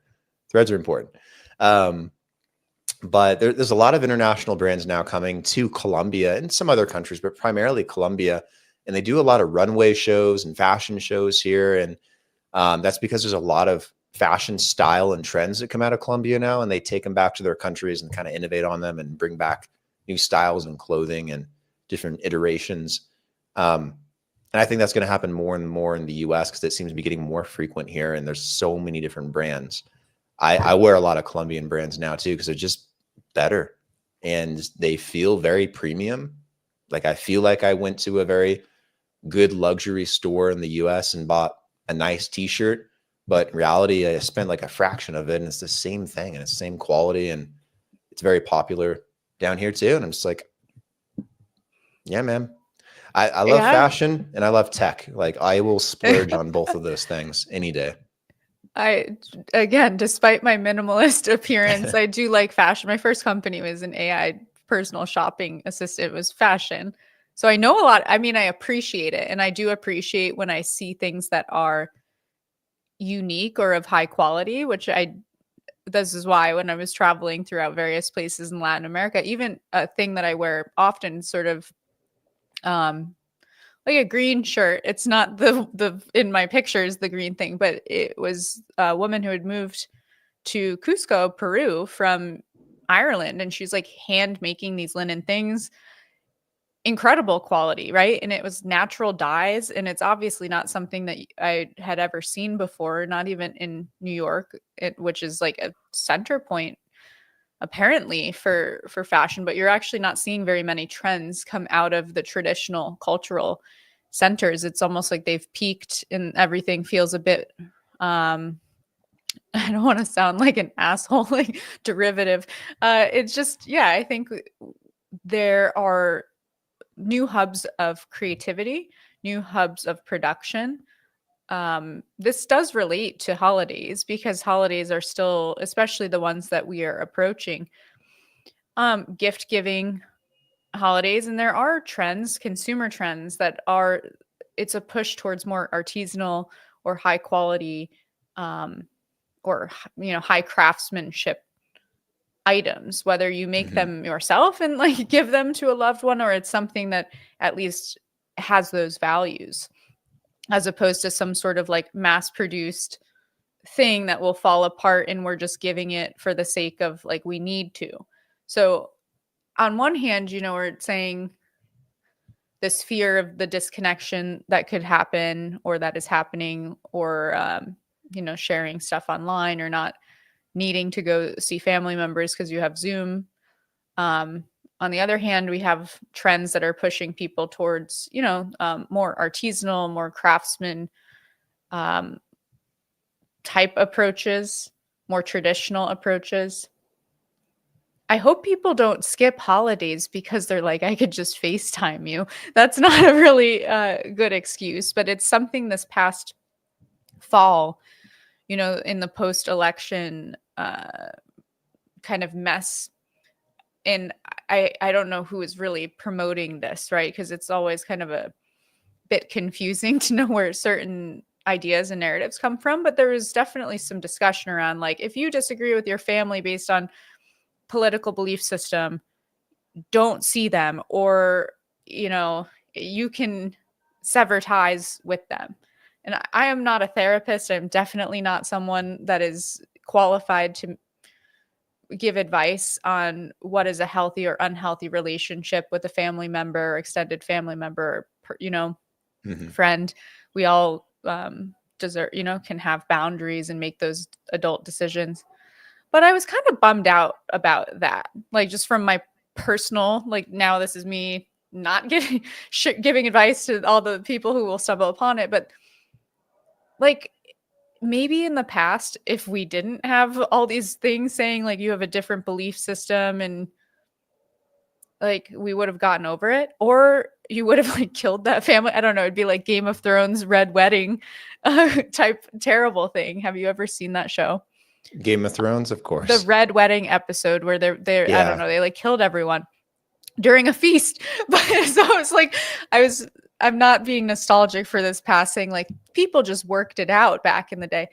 important. But there's a lot of international brands now coming to Colombia and some other countries, but primarily Colombia. And they do a lot of runway shows and fashion shows here. And that's because there's a lot of fashion style and trends that come out of Colombia now, and they take them back to their countries and kind of innovate on them and bring back new styles and clothing and different iterations. And I think that's going to happen more and more in the US because it seems to be getting more frequent here. And there's so many different brands. I wear a lot of Colombian brands now too, because they're just better and they feel very premium. Like I feel like I went to a very good luxury store in the US and bought a nice t-shirt, but in reality, I spent like a fraction of it and it's the same thing and it's the same quality and it's very popular down here too. And I'm just like, yeah, man, I love Yeah. fashion and I love tech. Like I will splurge on both of those things any day. Again, despite my minimalist appearance, I do like fashion. My first company was an AI personal shopping assistant, it was fashion. So I know a lot. I mean, I appreciate it. And I do appreciate when I see things that are unique or of high quality, this is why when I was traveling throughout various places in Latin America, even a thing that I wear often, sort of um like a green shirt. It's not the in my pictures the green thing, but it was a woman who had moved to Cusco, Peru from Ireland, and she's like hand making these linen things, incredible quality, right? And it was natural dyes, and it's obviously not something that I had ever seen before, not even in New York, which is like a center point apparently for fashion, but you're actually not seeing very many trends come out of the traditional cultural centers. It's almost like they've peaked and everything feels a bit I don't want to sound like an asshole, like derivative. It's just, yeah, I think there are new hubs of creativity, new hubs of production. This does relate to holidays because holidays are still, especially the ones that we are approaching, gift giving holidays. And there are trends, consumer trends that are, it's a push towards more artisanal or high quality, um, or, high craftsmanship items, whether you make Mhm. them yourself and like give them to a loved one, or it's something that at least has those values, as opposed to some sort of like mass produced thing that will fall apart and we're just giving it for the sake of like we need to. So on one hand, we're saying this fear of the disconnection that could happen or that is happening, or sharing stuff online or not needing to go see family members because you have Zoom. On the other hand, we have trends that are pushing people towards more artisanal, more craftsman um, type approaches, more traditional approaches. I hope people don't skip holidays because they're like, I could just FaceTime you. That's not a really good excuse, but it's something this past fall, in the post election kind of mess. And I don't know who is really promoting this, right? Because it's always kind of a bit confusing to know where certain ideas and narratives come from. But there was definitely some discussion around like, if you disagree with your family based on political belief system, don't see them, or you can sever ties with them. And I am not a therapist. I'm definitely not someone that is qualified to give advice on what is a healthy or unhealthy relationship with a family member, extended family member, Mhm. friend. We all deserve, can have boundaries and make those adult decisions. But I was kind of bummed out about that. Like just from my personal, like now this is me not giving giving advice to all the people who will stumble upon it, but like maybe in the past if we didn't have all these things saying like you have a different belief system and like we would have gotten over it, or you would have like killed that family. I don't know. It'd be like Game of Thrones Red Wedding type terrible thing. Have you ever seen that show? Game of Thrones, of The course. Red Wedding episode where they're I don't Yeah. know, they like killed everyone during a feast. But so it's like I'm not being nostalgic for this passing. Like people just worked it out back in the day.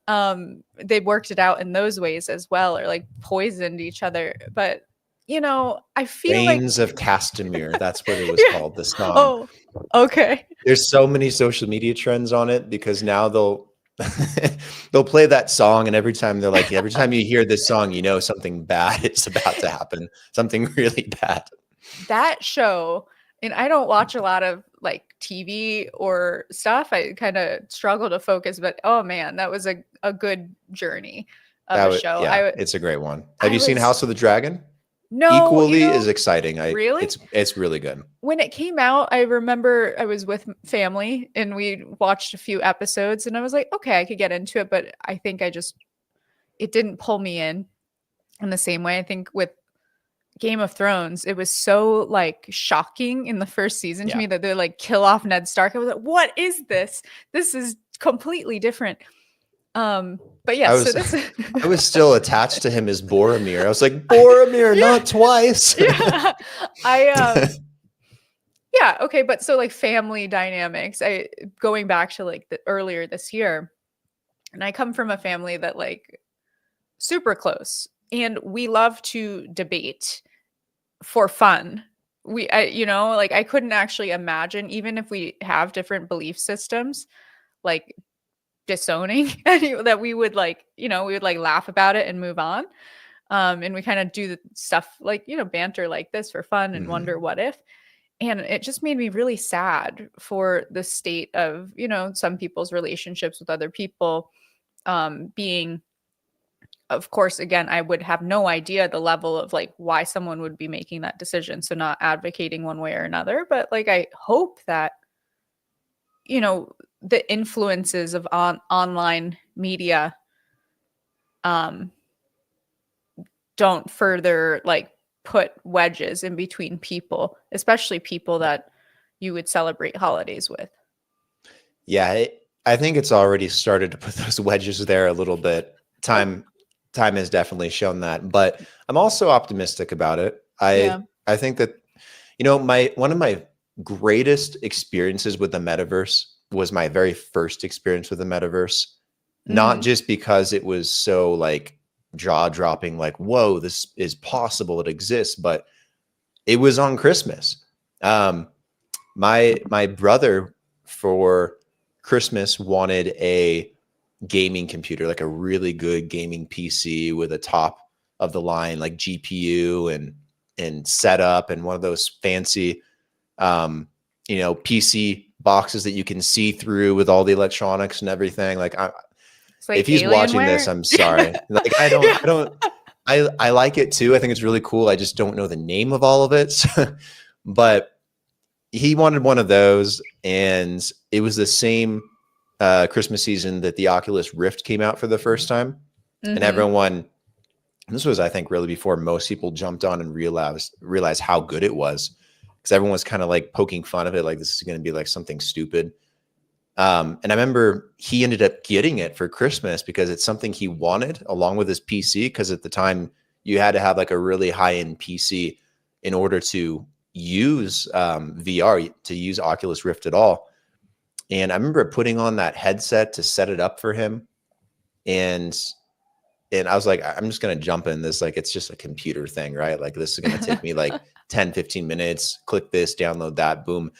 They worked it out in those ways as well, or like poisoned each other. But you know, I feel like Reigns of Castamere. That's what it was Yeah. called, the song. Oh, okay. There's so many social media trends on it because now they'll they'll play that song, and every time you hear this song, you know something bad is about to happen. Something really bad. That show, and I don't watch a lot of like TV or stuff. I kind of struggle to focus, but oh man, that was a good journey of a show. Yeah, it's a great one. I Have you seen was- House of the Dragon? No, Equally as exciting. Really? It's really good. When it came out, I remember I was with family and we watched a few episodes, and I was like, okay, I could get into it, but I think it didn't pull me in the same way. I think with Game of Thrones, it was so like shocking in the first season to Yeah. me that they like kill off Ned Stark. I was like, what is this? This is completely different. But yeah, I was still attached to him as Boromir. I was like, Boromir, not twice. Yeah. Yeah, okay, but so like family dynamics. I going back to like the earlier this year, and I come from a family that like super close, and we love to debate for fun. Like I couldn't actually imagine, even if we have different belief systems, like disowning that we would like, we would like laugh about it and move on. And we kind of do the stuff like, banter like this for fun and wonder what if. And it just made me really sad for the state of, some people's relationships with other people, being, of course, again, I would have no idea the level of like why someone would be making that decision. So not advocating one way or another, but like, I hope that, the influences of online media, don't further like put wedges in between people, especially people that you would celebrate holidays with. Yeah, I think it's already started to put those wedges there a little bit. Time has definitely shown that, but I'm also optimistic about it. I think that one of my greatest experiences with the metaverse was my very first experience with the metaverse. Not just because it was so like jaw-dropping, like, whoa, this is possible, it exists, but it was on Christmas. My brother for Christmas wanted a gaming computer, like a really good gaming PC with a top of the line like GPU and setup, and one of those fancy PC boxes that you can see through with all the electronics and everything. Like if he's watching this, I'm sorry. Like I like it too. I think it's really cool. I just don't know the name of all of it. But he wanted one of those, and it was the same Christmas season that the Oculus Rift came out for the first time. And everyone, this was, I think, really before most people jumped on and realized how good it was, because everyone was kind of like poking fun of it, like this is going to be like something stupid. And I remember he ended up getting it for Christmas because it's something he wanted along with his PC, because at the time you had to have like a really high-end PC in order to use VR, to use Oculus Rift at all. And I remember putting on that headset to set it up for him. And I was like, I'm just going to jump in this. Like, it's just a computer thing, right? Like, this is going to take me like 10, 15 minutes, click this, download that, boom.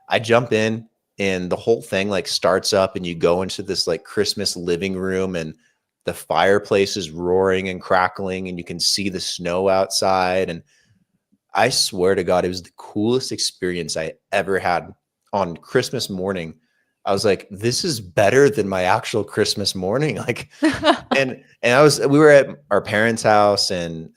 I jump in, and the whole thing like starts up, and you go into this like Christmas living room, and the fireplace is roaring and crackling, and you can see the snow outside. And I swear to God, it was the coolest experience I ever had on Christmas morning. I was like, this is better than my actual Christmas morning. Like, and we were at our parents' house, and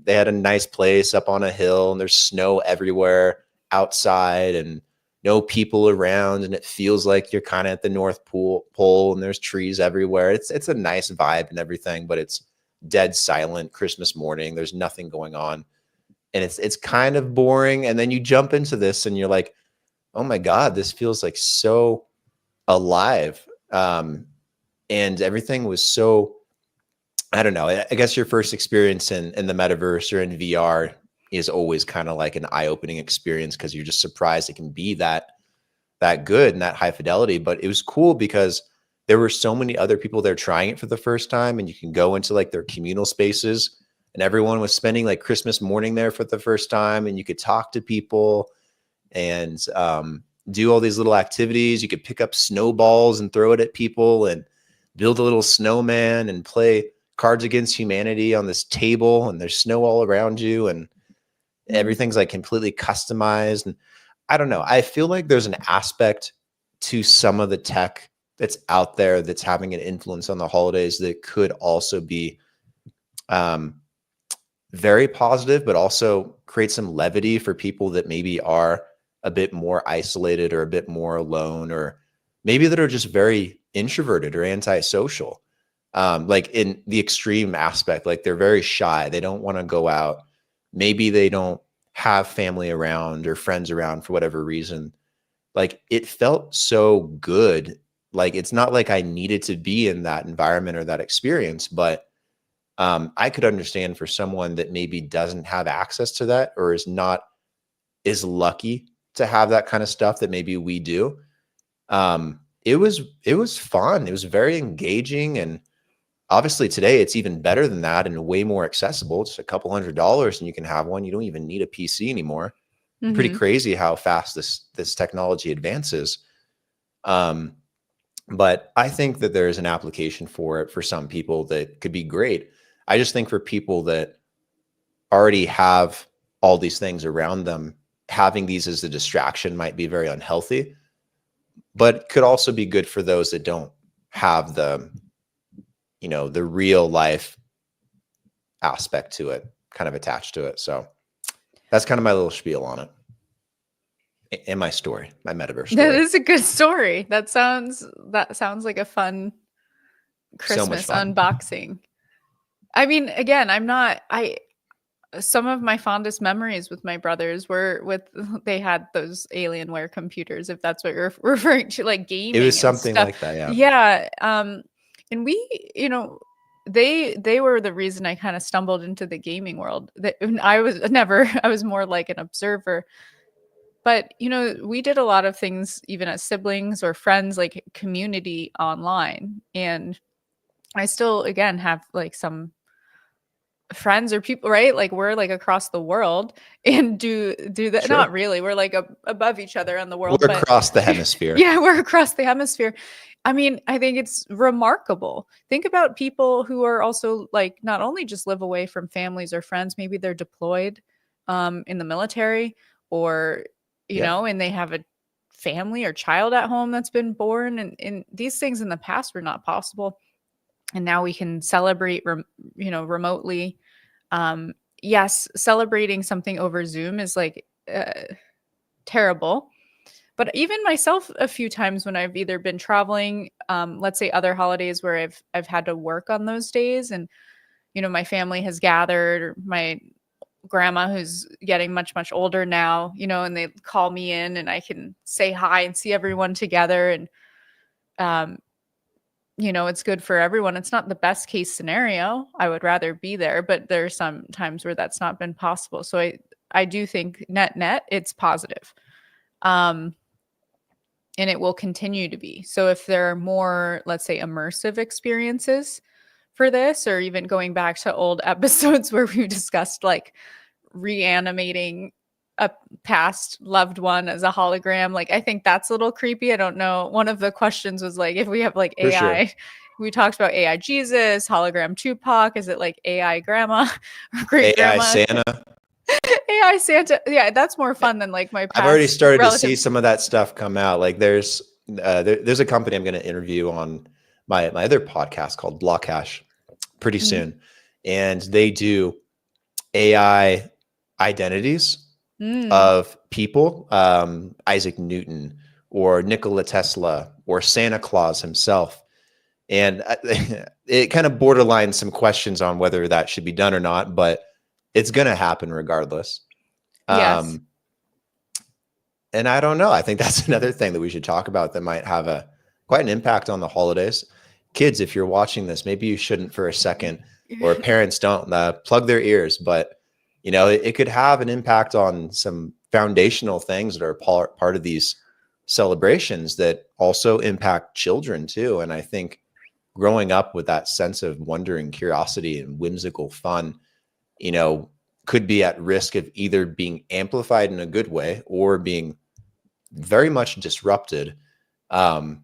they had a nice place up on a hill, and there's snow everywhere outside and no people around. And it feels like you're kind of at the North Pole, and there's trees everywhere. It's a nice vibe and everything, but it's dead silent Christmas morning. There's nothing going on. and it's kind of boring. And then you jump into this and you're like, oh my God, this feels like so alive. And everything was so, I don't know. I guess your first experience in the metaverse or in VR is always kind of like an eye-opening experience because you're just surprised it can be that good and that high fidelity. But it was cool because there were so many other people there trying it for the first time, and you can go into like their communal spaces, and everyone was spending like Christmas morning there for the first time, and you could talk to people and do all these little activities. You could pick up snowballs and throw it at people and build a little snowman and play Cards Against Humanity on this table, and there's snow all around you, and everything's like completely customized. And I don't know, I feel like there's an aspect to some of the tech that's out there that's having an influence on the holidays that could also be very positive, but also create some levity for people that maybe are a bit more isolated or a bit more alone, or maybe that are just very introverted or antisocial. Like in the extreme aspect, like they're very shy. They don't want to go out. Maybe they don't have family around or friends around for whatever reason. Like it felt so good. Like it's not like I needed to be in that environment or that experience, but I could understand for someone that maybe doesn't have access to that or is not as lucky to have that kind of stuff that maybe we do. It was fun. It was very engaging, and obviously today it's even better than that and way more accessible. It's a couple $100 and you can have one. You don't even need a PC anymore. Pretty crazy how fast this technology advances. But I think that there's an application for it for some people that could be great. I just think for people that already have all these things around them, having these as a distraction might be very unhealthy, but could also be good for those that don't have the, you know, the real life aspect to it, kind of attached to it. So that's kind of my little spiel on it. And my story, my metaverse story. That is a good story. That sounds like a fun Christmas unboxing. I mean, again, some of my fondest memories with my brothers were they had those Alienware computers, if that's what you're referring to, like gaming. It was something like that, yeah. Yeah. And we, you know, they were the reason I kind of stumbled into the gaming world. I was more like an observer. But, you know, we did a lot of things, even as siblings or friends, like community online. And I still, again, have like some friends or people, right? Like we're like across the world and do that. Sure. Not really. We're like above each other in the world. We're across the hemisphere. Yeah, we're across the hemisphere. I mean, I think it's remarkable. Think about people who are also like not only just live away from families or friends, maybe they're deployed in the military, or you know, and they have a family or child at home that's been born, and these things in the past were not possible. And now we can celebrate, remotely. Yes, celebrating something over Zoom is like terrible. But even myself, a few times when I've either been traveling, let's say other holidays where I've had to work on those days, and you know, my family has gathered, or my grandma who's getting much, much older now, you know, and they call me in and I can say hi and see everyone together. And, you know, it's good for everyone. It's not the best case scenario. I would rather be there, but there are some times where that's not been possible. So I do think net, it's positive. And it will continue to be. So if there are more, let's say, immersive experiences for this, or even going back to old episodes where we discussed like reanimating a past loved one as a hologram, like I think that's a little creepy. I don't know. One of the questions was like, if we have like For AI, sure. we talked about AI Jesus, hologram Tupac. Is it like AI grandma or great grandma? AI Santa. AI Santa. Yeah, that's more fun than like my past I've already started relative. to see some of that stuff come out. Like there's a company I'm going to interview on my other podcast called Blockhash pretty soon. And they do AI identities of people, Isaac Newton or Nikola Tesla or Santa Claus himself. And it kind of borderlines some questions on whether that should be done or not, but it's going to happen regardless. Yes. Um, and I don't know. I think that's another thing that we should talk about that might have a quite an impact on the holidays. Kids, if you're watching this, maybe you shouldn't for a second, or parents don't plug their ears. But you know, it could have an impact on some foundational things that are part of these celebrations that also impact children too. And I think growing up with that sense of wonder and curiosity and whimsical fun, you know, could be at risk of either being amplified in a good way or being very much disrupted. And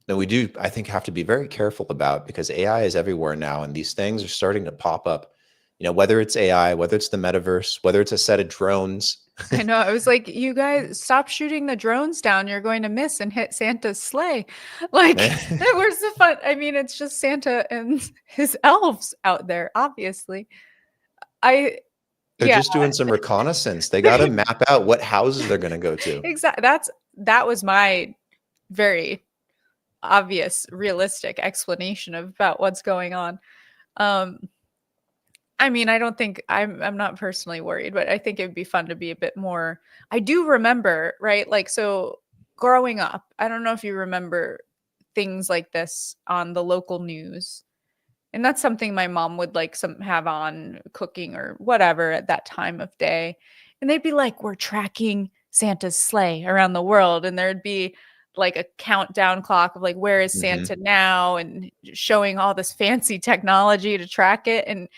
we do, I think, have to be very careful about, because AI is everywhere now, and these things are starting to pop up. You know, whether it's AI, whether it's the metaverse, whether it's a set of drones. I know. I was like, you guys stop shooting the drones down. You're going to miss and hit Santa's sleigh. Like, where's the fun? I mean, it's just Santa and his elves out there, obviously. They're Yeah, just doing some reconnaissance. They got to map out what houses they're going to go to. exactly. That was my very obvious, realistic explanation about what's going on. I mean, I don't think I'm not personally worried, but I think it would be fun to be a bit more. I do remember, right? Like, so growing up, I don't know if you remember things like this on the local news. And that's something my mom would like have on cooking or whatever at that time of day. And they'd be like, we're tracking Santa's sleigh around the world. And there'd be like a countdown clock of like, where is Santa now? And showing all this fancy technology to track it. And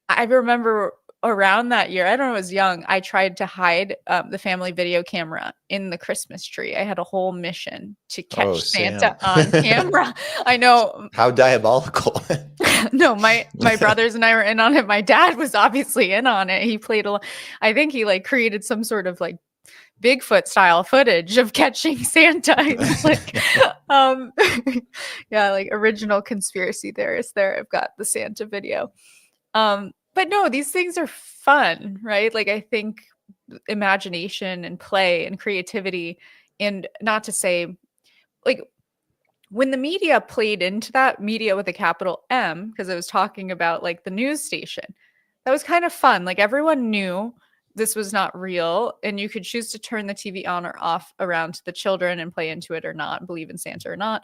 I remember around that year, I don't know, I was young, I tried to hide the family video camera in the Christmas tree. I had a whole mission to catch Santa on camera. I know. How diabolical. No, my brothers and I were in on it. My dad was obviously in on it. He played I think he like created some sort of like Bigfoot style footage of catching Santa. Like, yeah, like original conspiracy theorist there. I've got the Santa video. But no, these things are fun, right? Like, I think imagination and play and creativity, and not to say, like, when the media played into that, media with a capital M, because I was talking about like the news station, that was kind of fun. Like, everyone knew this was not real, and you could choose to turn the TV on or off around to the children and play into it or not, believe in Santa or not.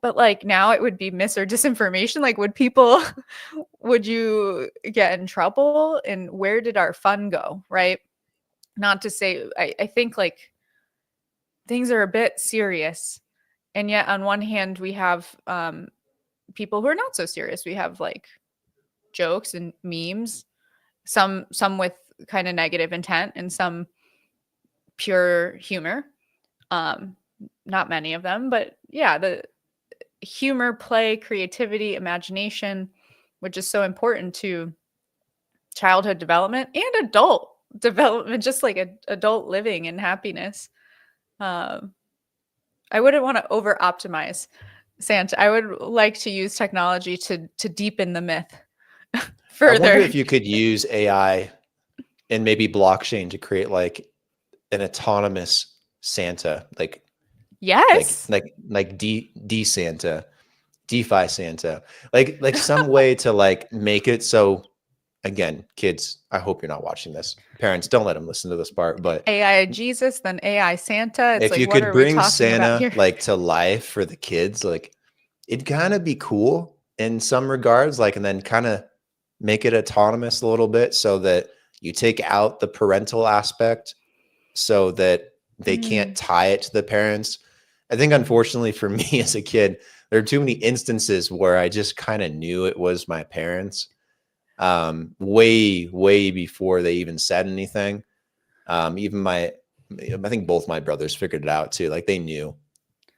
But like now it would be mis or disinformation. Like, would you get in trouble? And where did our fun go? Right. Not to say, I think like things are a bit serious. And yet on one hand, we have people who are not so serious. We have like jokes and memes, some with kind of negative intent and some pure humor. Not many of them, but yeah, the humor, play, creativity, imagination, which is so important to childhood development and adult development, just like adult living and happiness. I wouldn't want to over optimize Santa. I would like to use technology to deepen the myth further. I wonder if you could use AI and maybe blockchain to create like an autonomous Santa, like yes, like D Santa, DeFi Santa, like some way to like make it so. Again, kids, I hope you're not watching this. Parents, don't let them listen to this part. But AI Jesus, then AI Santa. It's if like, you what could are we bring talking Santa about here? like to life for the kids, like it'd kind of be cool in some regards, like, and then kind of make it autonomous a little bit so that you take out the parental aspect so that they can't tie it to the parents. I think unfortunately for me as a kid, there are too many instances where I just kind of knew it was my parents way before they even said anything. Even I think both my brothers figured it out too. Like they knew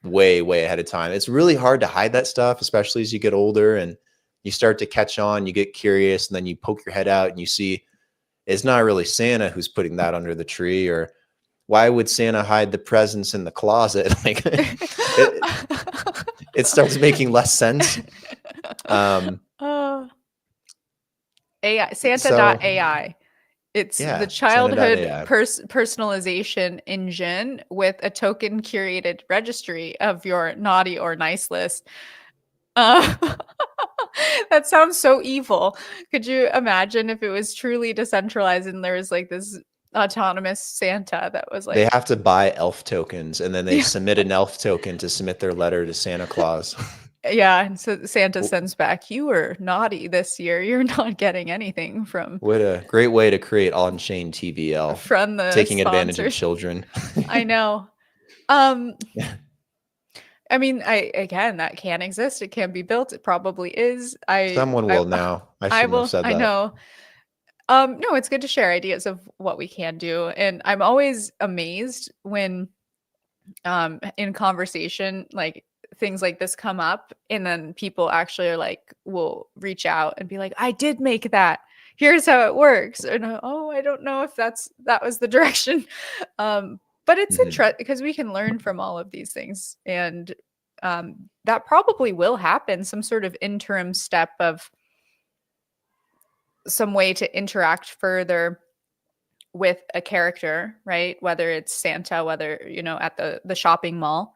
way ahead of time. It's really hard to hide that stuff, especially as you get older and you start to catch on, you get curious, and then you poke your head out and you see it's not really Santa who's putting that under the tree, or why would Santa hide the presents in the closet? Like it starts making less sense. AI Santa.ai. It's the childhood personalization engine with a token curated registry of your naughty or nice list. That sounds so evil. Could you imagine if it was truly decentralized and there was like this autonomous Santa that was They like, have to buy elf tokens, and then they yeah, submit an elf token to submit their letter to Santa Claus. yeah. And so Santa W- sends back, "You were naughty this year. You're not getting anything What a great way to create on-chain TVL, from the taking advantage of sponsors." children. I know. Um, I mean, I again, that can exist. It can be built. It probably is. Someone will now. I I shouldn't have will. said I that. know. No, it's good to share ideas of what we can do, and I'm always amazed when, in conversation, like things like this come up, and then people actually are like, will reach out and be like, "I did make that. Here's how it works." And oh, I don't know if that was the direction. But it's Mhm. interesting because we can learn from all of these things, and that probably will happen. Some sort of interim step of some way to interact further with a character, right? Whether it's Santa, whether, at the shopping mall,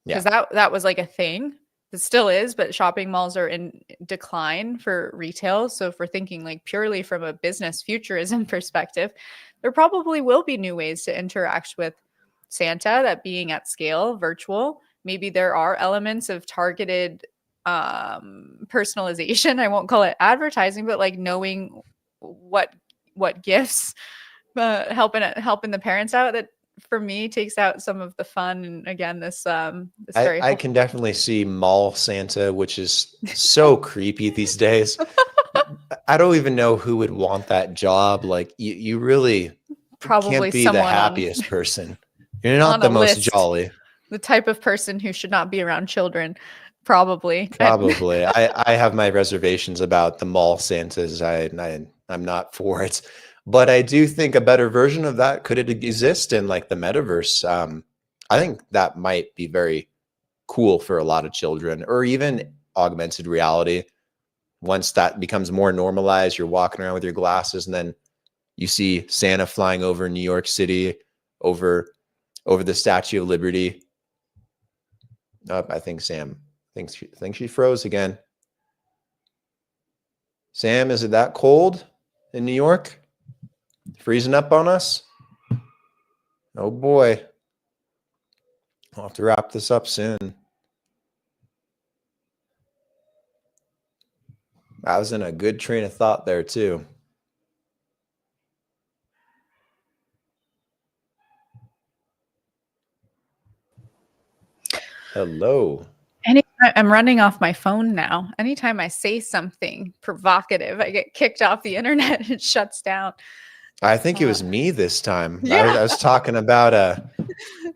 Yeah. because that was like a thing. It still is, but shopping malls are in decline for retail. So if we're thinking like purely from a business futurism perspective, there probably will be new ways to interact with Santa, that being at scale, virtual. Maybe there are elements of targeted personalization. I won't call it advertising, but like knowing what gifts, helping the parents out, that for me takes out some of the fun. And again, this very I can definitely see mall Santa, which is so creepy these days. I don't even know who would want that job. Like you really can't probably be the someone happiest person. You're not on the a most list, jolly. the type of person who should not be around children, probably. Probably. I have my reservations about the mall Santas. I'm not for it. But I do think a better version of that could it exist in like the metaverse. I think that might be very cool for a lot of children, or even augmented reality. Once that becomes more normalized, you're walking around with your glasses, and then you see Santa flying over New York City, over the Statue of Liberty. I think Sam thinks she froze again. Sam, is it that cold in New York? Freezing up on us? Oh boy. I'll have to wrap this up soon. I was in a good train of thought there too. Hello. I'm running off my phone now. Anytime I say something provocative, I get kicked off the internet. It shuts down. I think it Uh, was me this time. yeah, I was talking about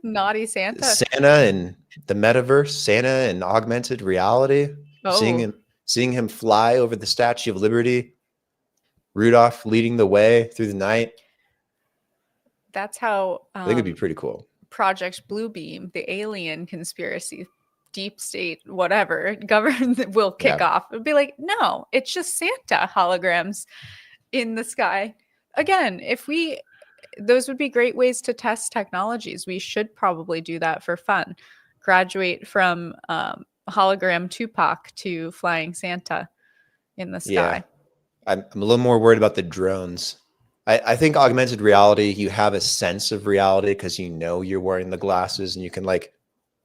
naughty Santa. Santa and the metaverse, Santa and augmented reality, seeing Oh, him fly over the Statue of Liberty, Rudolph leading the way through the night. that's how I think it'd be pretty cool. Project Bluebeam, the alien conspiracy, deep state, whatever, government will kick Yeah. off. It'd be like, no, it's just Santa holograms in the sky. Again, those would be great ways to test technologies. We should probably do that for fun. Graduate from hologram Tupac to flying Santa in the Yeah. sky. I'm a little more worried about the drones. I think augmented reality, you have a sense of reality because you know you're wearing the glasses and you can like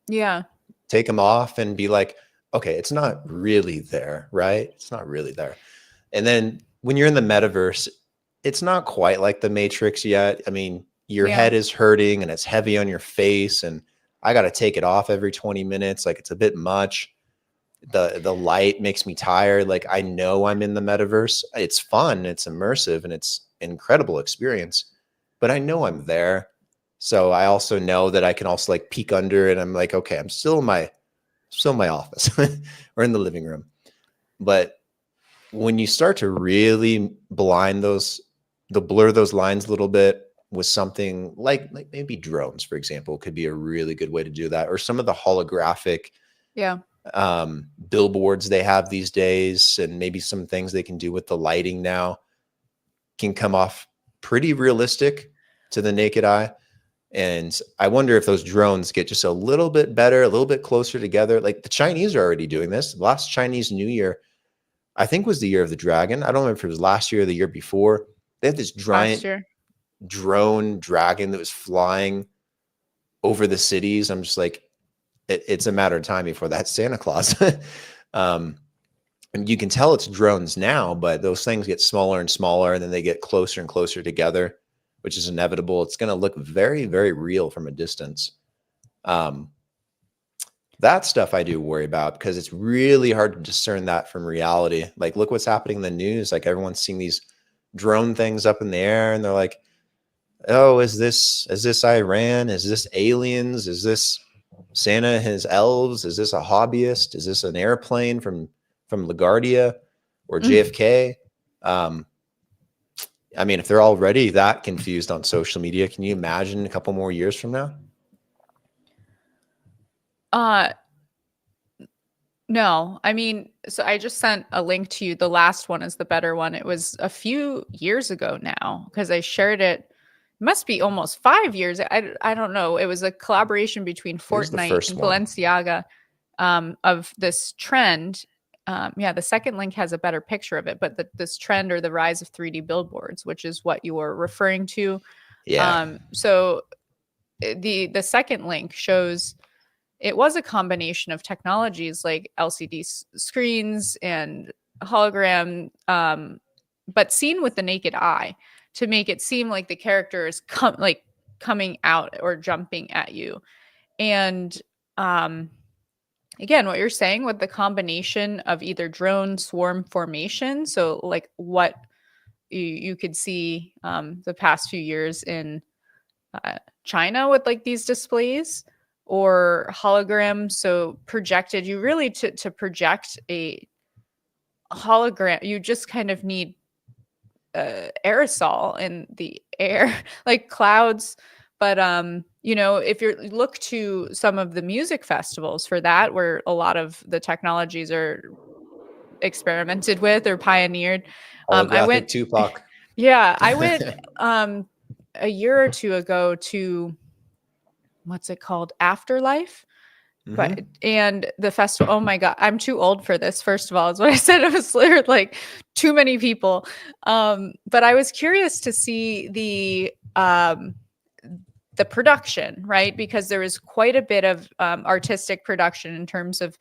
Yeah. take them off and be like, okay, it's not really there, right? It's not really there. And then when you're in the metaverse, it's not quite like the Matrix yet. I mean, your Yeah. head is hurting and it's heavy on your face, and I got to take it off every 20 minutes. Like it's a bit much. The light makes me tired. Like I know I'm in the metaverse. It's fun, it's immersive, and it's an incredible experience. But I know I'm there. So I also know that I can also like peek under and I'm like, okay, I'm still in my office or in the living room. But when you start to really blur those lines a little bit with something like maybe drones, for example, could be a really good way to do that. Or some of the holographic Yeah. billboards they have these days, and maybe some things they can do with the lighting now can come off pretty realistic to the naked eye. And I wonder if those drones get just a little bit better, a little bit closer together. Like the Chinese are already doing this. The last Chinese New Year, I think, was the year of the dragon. I don't remember if it was last year or the year before. They had this Last giant, year. drone dragon that was flying over the cities. I'm just like, it's a matter of time before that's Santa Claus. And you can tell it's drones now, but those things get smaller and smaller, and then they get closer and closer together, which is inevitable. It's going to look very, very real from a distance. That stuff I do worry about because it's really hard to discern that from reality. Like, look what's happening in the news. Like, everyone's seeing these drone things up in the air, and they're like, oh, is this Iran? Is this aliens? Is this Santa and his elves? Is this a hobbyist? Is this an airplane from LaGuardia or JFK? I mean, if they're already that confused on social media, can you imagine a couple more years from now? No, I mean, so I just sent a link to you. The last one is the better one. It was a few years ago now because I shared it. It must be almost 5 years. I don't know. It was a collaboration between Fortnite and Balenciaga of this trend. Yeah, the second link has a better picture of it, but this trend or the rise of 3D billboards, which is what you were referring to. Yeah. So the second link shows it was a combination of technologies like LCD screens and hologram, but seen with the naked eye to make it seem like the character is coming out or jumping at you. And again, what you're saying with the combination of either drone swarm formation, so like what you could see the past few years in China with like these displays, or hologram, so projected, you really to project a hologram, you just kind of need aerosol in the air, like clouds. But you know, if you look to some of the music festivals for that, where a lot of the technologies are experimented with or pioneered, I went Tupac. Yeah, I went a year or two ago to, what's it called, Afterlife. But and the festival, oh my god, I'm too old for this. First of all, is what I said. It was like too many people. But I was curious to see the production, right? Because there was quite a bit of artistic production in terms of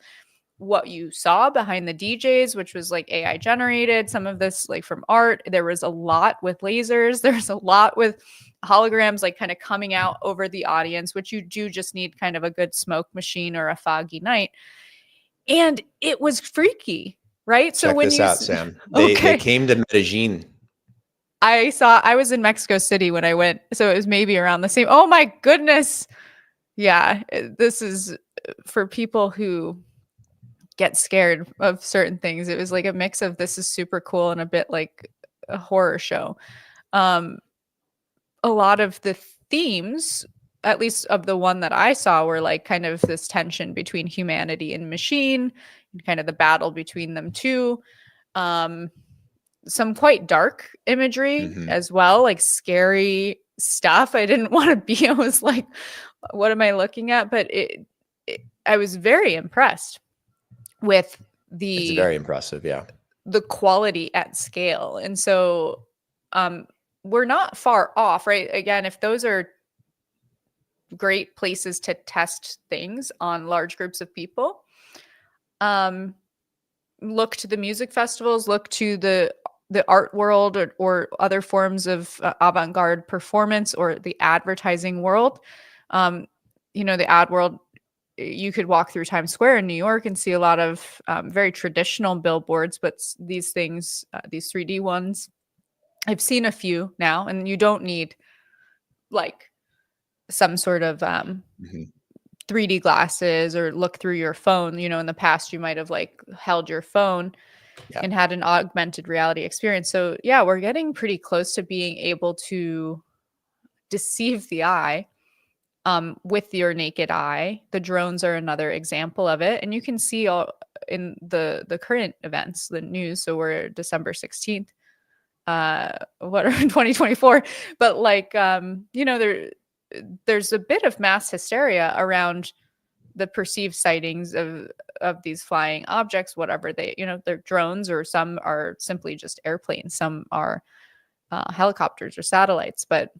what you saw behind the DJs, which was like AI generated, some of this like from art. There was a lot with lasers. There's a lot with holograms, like kind of coming out over the audience, which you do just need kind of a good smoke machine or a foggy night. And it was freaky, right? Check so when this you out, Sam. They came to Medellin. I was in Mexico City when I went, so it was maybe around the same. Oh my goodness. Yeah, this is for people who get scared of certain things. It was like a mix of this is super cool and a bit like a horror show. A lot of the themes, at least of the one that I saw, were like kind of this tension between humanity and machine and kind of the battle between them two. Some quite dark imagery as well, like scary stuff. I didn't want to be, I was like, what am I looking at? But I was very impressed with it's very impressive, yeah, the quality at scale. And so we're not far off, right? Again, if those are great places to test things on large groups of people, look to the music festivals, look to the art world, or other forms of avant-garde performance, or the advertising world. You know, the ad world, you could walk through Times Square in New York and see a lot of very traditional billboards, but these things, these 3D ones, I've seen a few now, and you don't need like some sort of 3D glasses or look through your phone. You know, in the past, you might have like held your phone and had an augmented reality experience. So yeah, we're getting pretty close to being able to deceive the eye with your naked eye. The drones are another example of it. And you can see all in the current events, the news. So we're December 16th, what are 2024, but like, you know, there's a bit of mass hysteria around the perceived sightings of these flying objects, whatever they, you know, they're drones, or some are simply just airplanes. Some are helicopters or satellites, but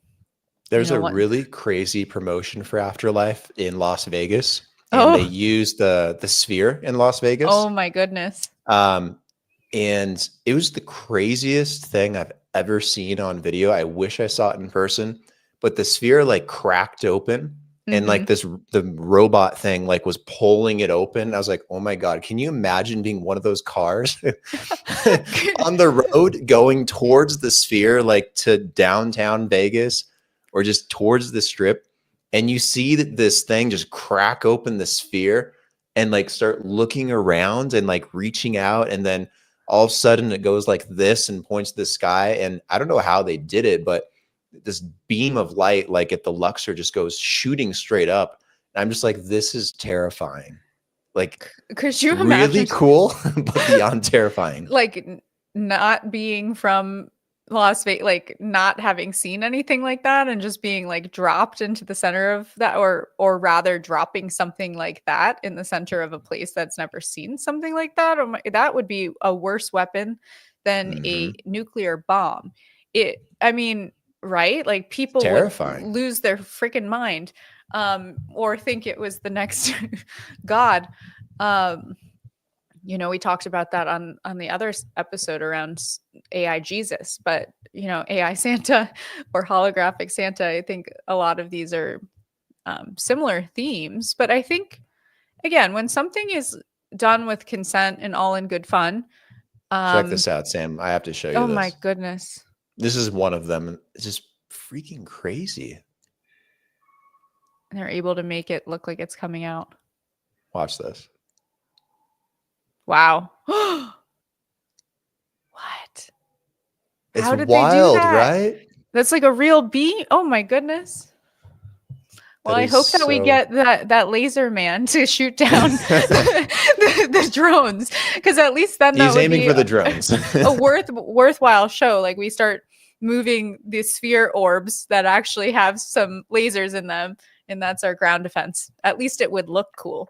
There's a what? really crazy promotion for Afterlife in Las Vegas, and they Oh, use the sphere in Las Vegas. oh my goodness. And it was the craziest thing I've ever seen on video. I wish I saw it in person, but the sphere like cracked open and like the robot thing like was pulling it open. I was like, oh my God, can you imagine being one of those cars on the road going towards the sphere, like to downtown Vegas or just towards the strip? And you see that this thing just crack open the sphere and like start looking around and like reaching out, and then all of a sudden it goes like this and points to the sky. And I don't know how they did it, but this beam of light, like at the Luxor, just goes shooting straight up. And I'm just like, this is terrifying. Like, Could you really imagine cool, but beyond terrifying. like not being from Las Vegas, like not having seen anything like that and just being like dropped into the center of that, or rather dropping something like that in the center of a place that's never seen something like that? That would be a worse weapon than a nuclear bomb. I mean, right? Like people would Terrifying. lose their freaking mind, or think it was the next God. We talked about that on the other episode around AI Jesus, but AI Santa or holographic Santa. I think a lot of these are similar themes, but I think again, when something is done with consent and all in good fun. Check this out, Sam. I have to show you Oh this. my goodness. This is one of them. It's just freaking crazy. And they're able to make it look like it's coming out. Watch this. Wow. What? It's How did wild, they do that? right? That's like a real bee. Oh my goodness. Well, I hope that we get that laser man to shoot down the drones, because at least then he's aiming for the drones. a worthwhile show. Like we start moving the sphere orbs that actually have some lasers in them, and that's our ground defense. At least it would look cool.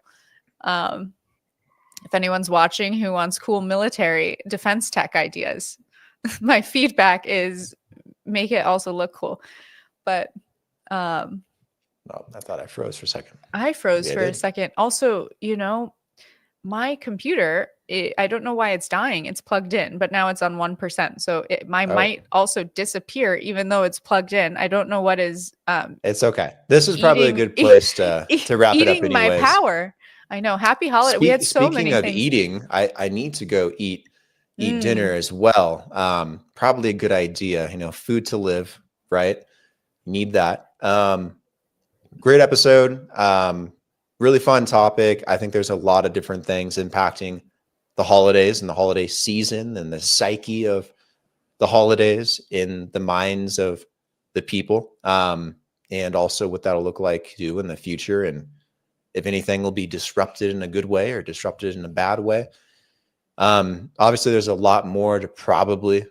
If anyone's watching who wants cool military defense tech ideas, my feedback is make it also look cool. But Oh, I thought I froze for a second. I froze for a second. Also, my computer, I don't know why it's dying. It's plugged in, but now it's on 1%. So it might also disappear even though it's plugged in. I don't know what is. It's okay. This is probably a good place to wrap it up anyways. My power. I know. Happy holiday. We had so many things. Speaking of eating, I need to go eat dinner as well. Probably a good idea. Food to live, right? Need that. Great episode. Really fun topic. I think there's a lot of different things impacting the holidays and the holiday season and the psyche of the holidays in the minds of the people. And also what that'll look like too in the future. And if anything will be disrupted in a good way or disrupted in a bad way. Obviously there's a lot more to probably,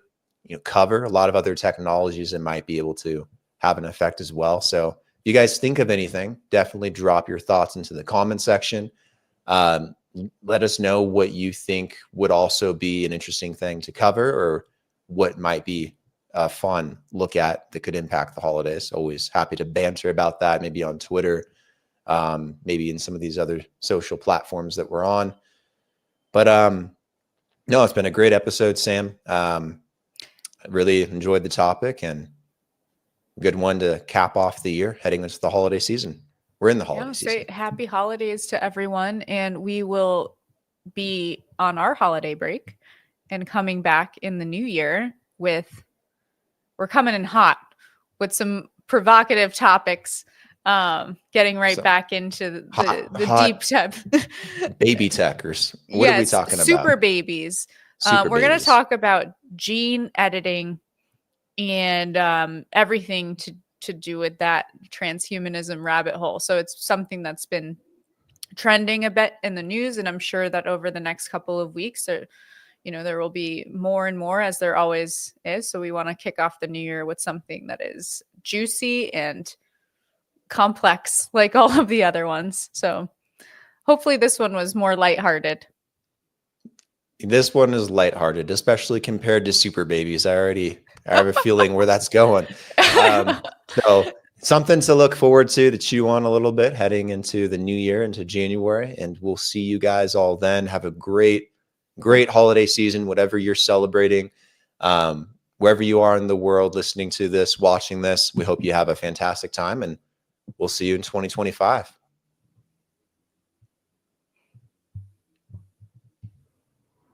cover, a lot of other technologies that might be able to have an effect as well. So if you guys think of anything, definitely drop your thoughts into the comment section. Let us know what you think would also be an interesting thing to cover, or what might be a fun look at that could impact the holidays. Always happy to banter about that, maybe on Twitter, maybe in some of these other social platforms that we're on. But no, it's been a great episode, Sam. I really enjoyed the topic, and good one to cap off the year heading into the holiday season. We're in the holiday season. Happy holidays to everyone. And we will be on our holiday break and coming back in the new year we're coming in hot with some provocative topics, getting back into the deep tech. Baby techers. What are we talking about? Super babies. We're going to talk about gene editing and everything to do with that transhumanism rabbit hole. So it's something that's been trending a bit in the news, and I'm sure that over the next couple of weeks, there will be more and more, as there always is. So we want to kick off the new year with something that is juicy and complex, like all of the other ones. So hopefully this one was more lighthearted. This one is lighthearted, especially compared to Super Babies. I have a feeling where that's going. So something to look forward to chew on a little bit heading into the new year, into January. And we'll see you guys all then. Have a great holiday season, whatever you're celebrating. Wherever you are in the world listening to this, watching this, we hope you have a fantastic time, and we'll see you in 2025.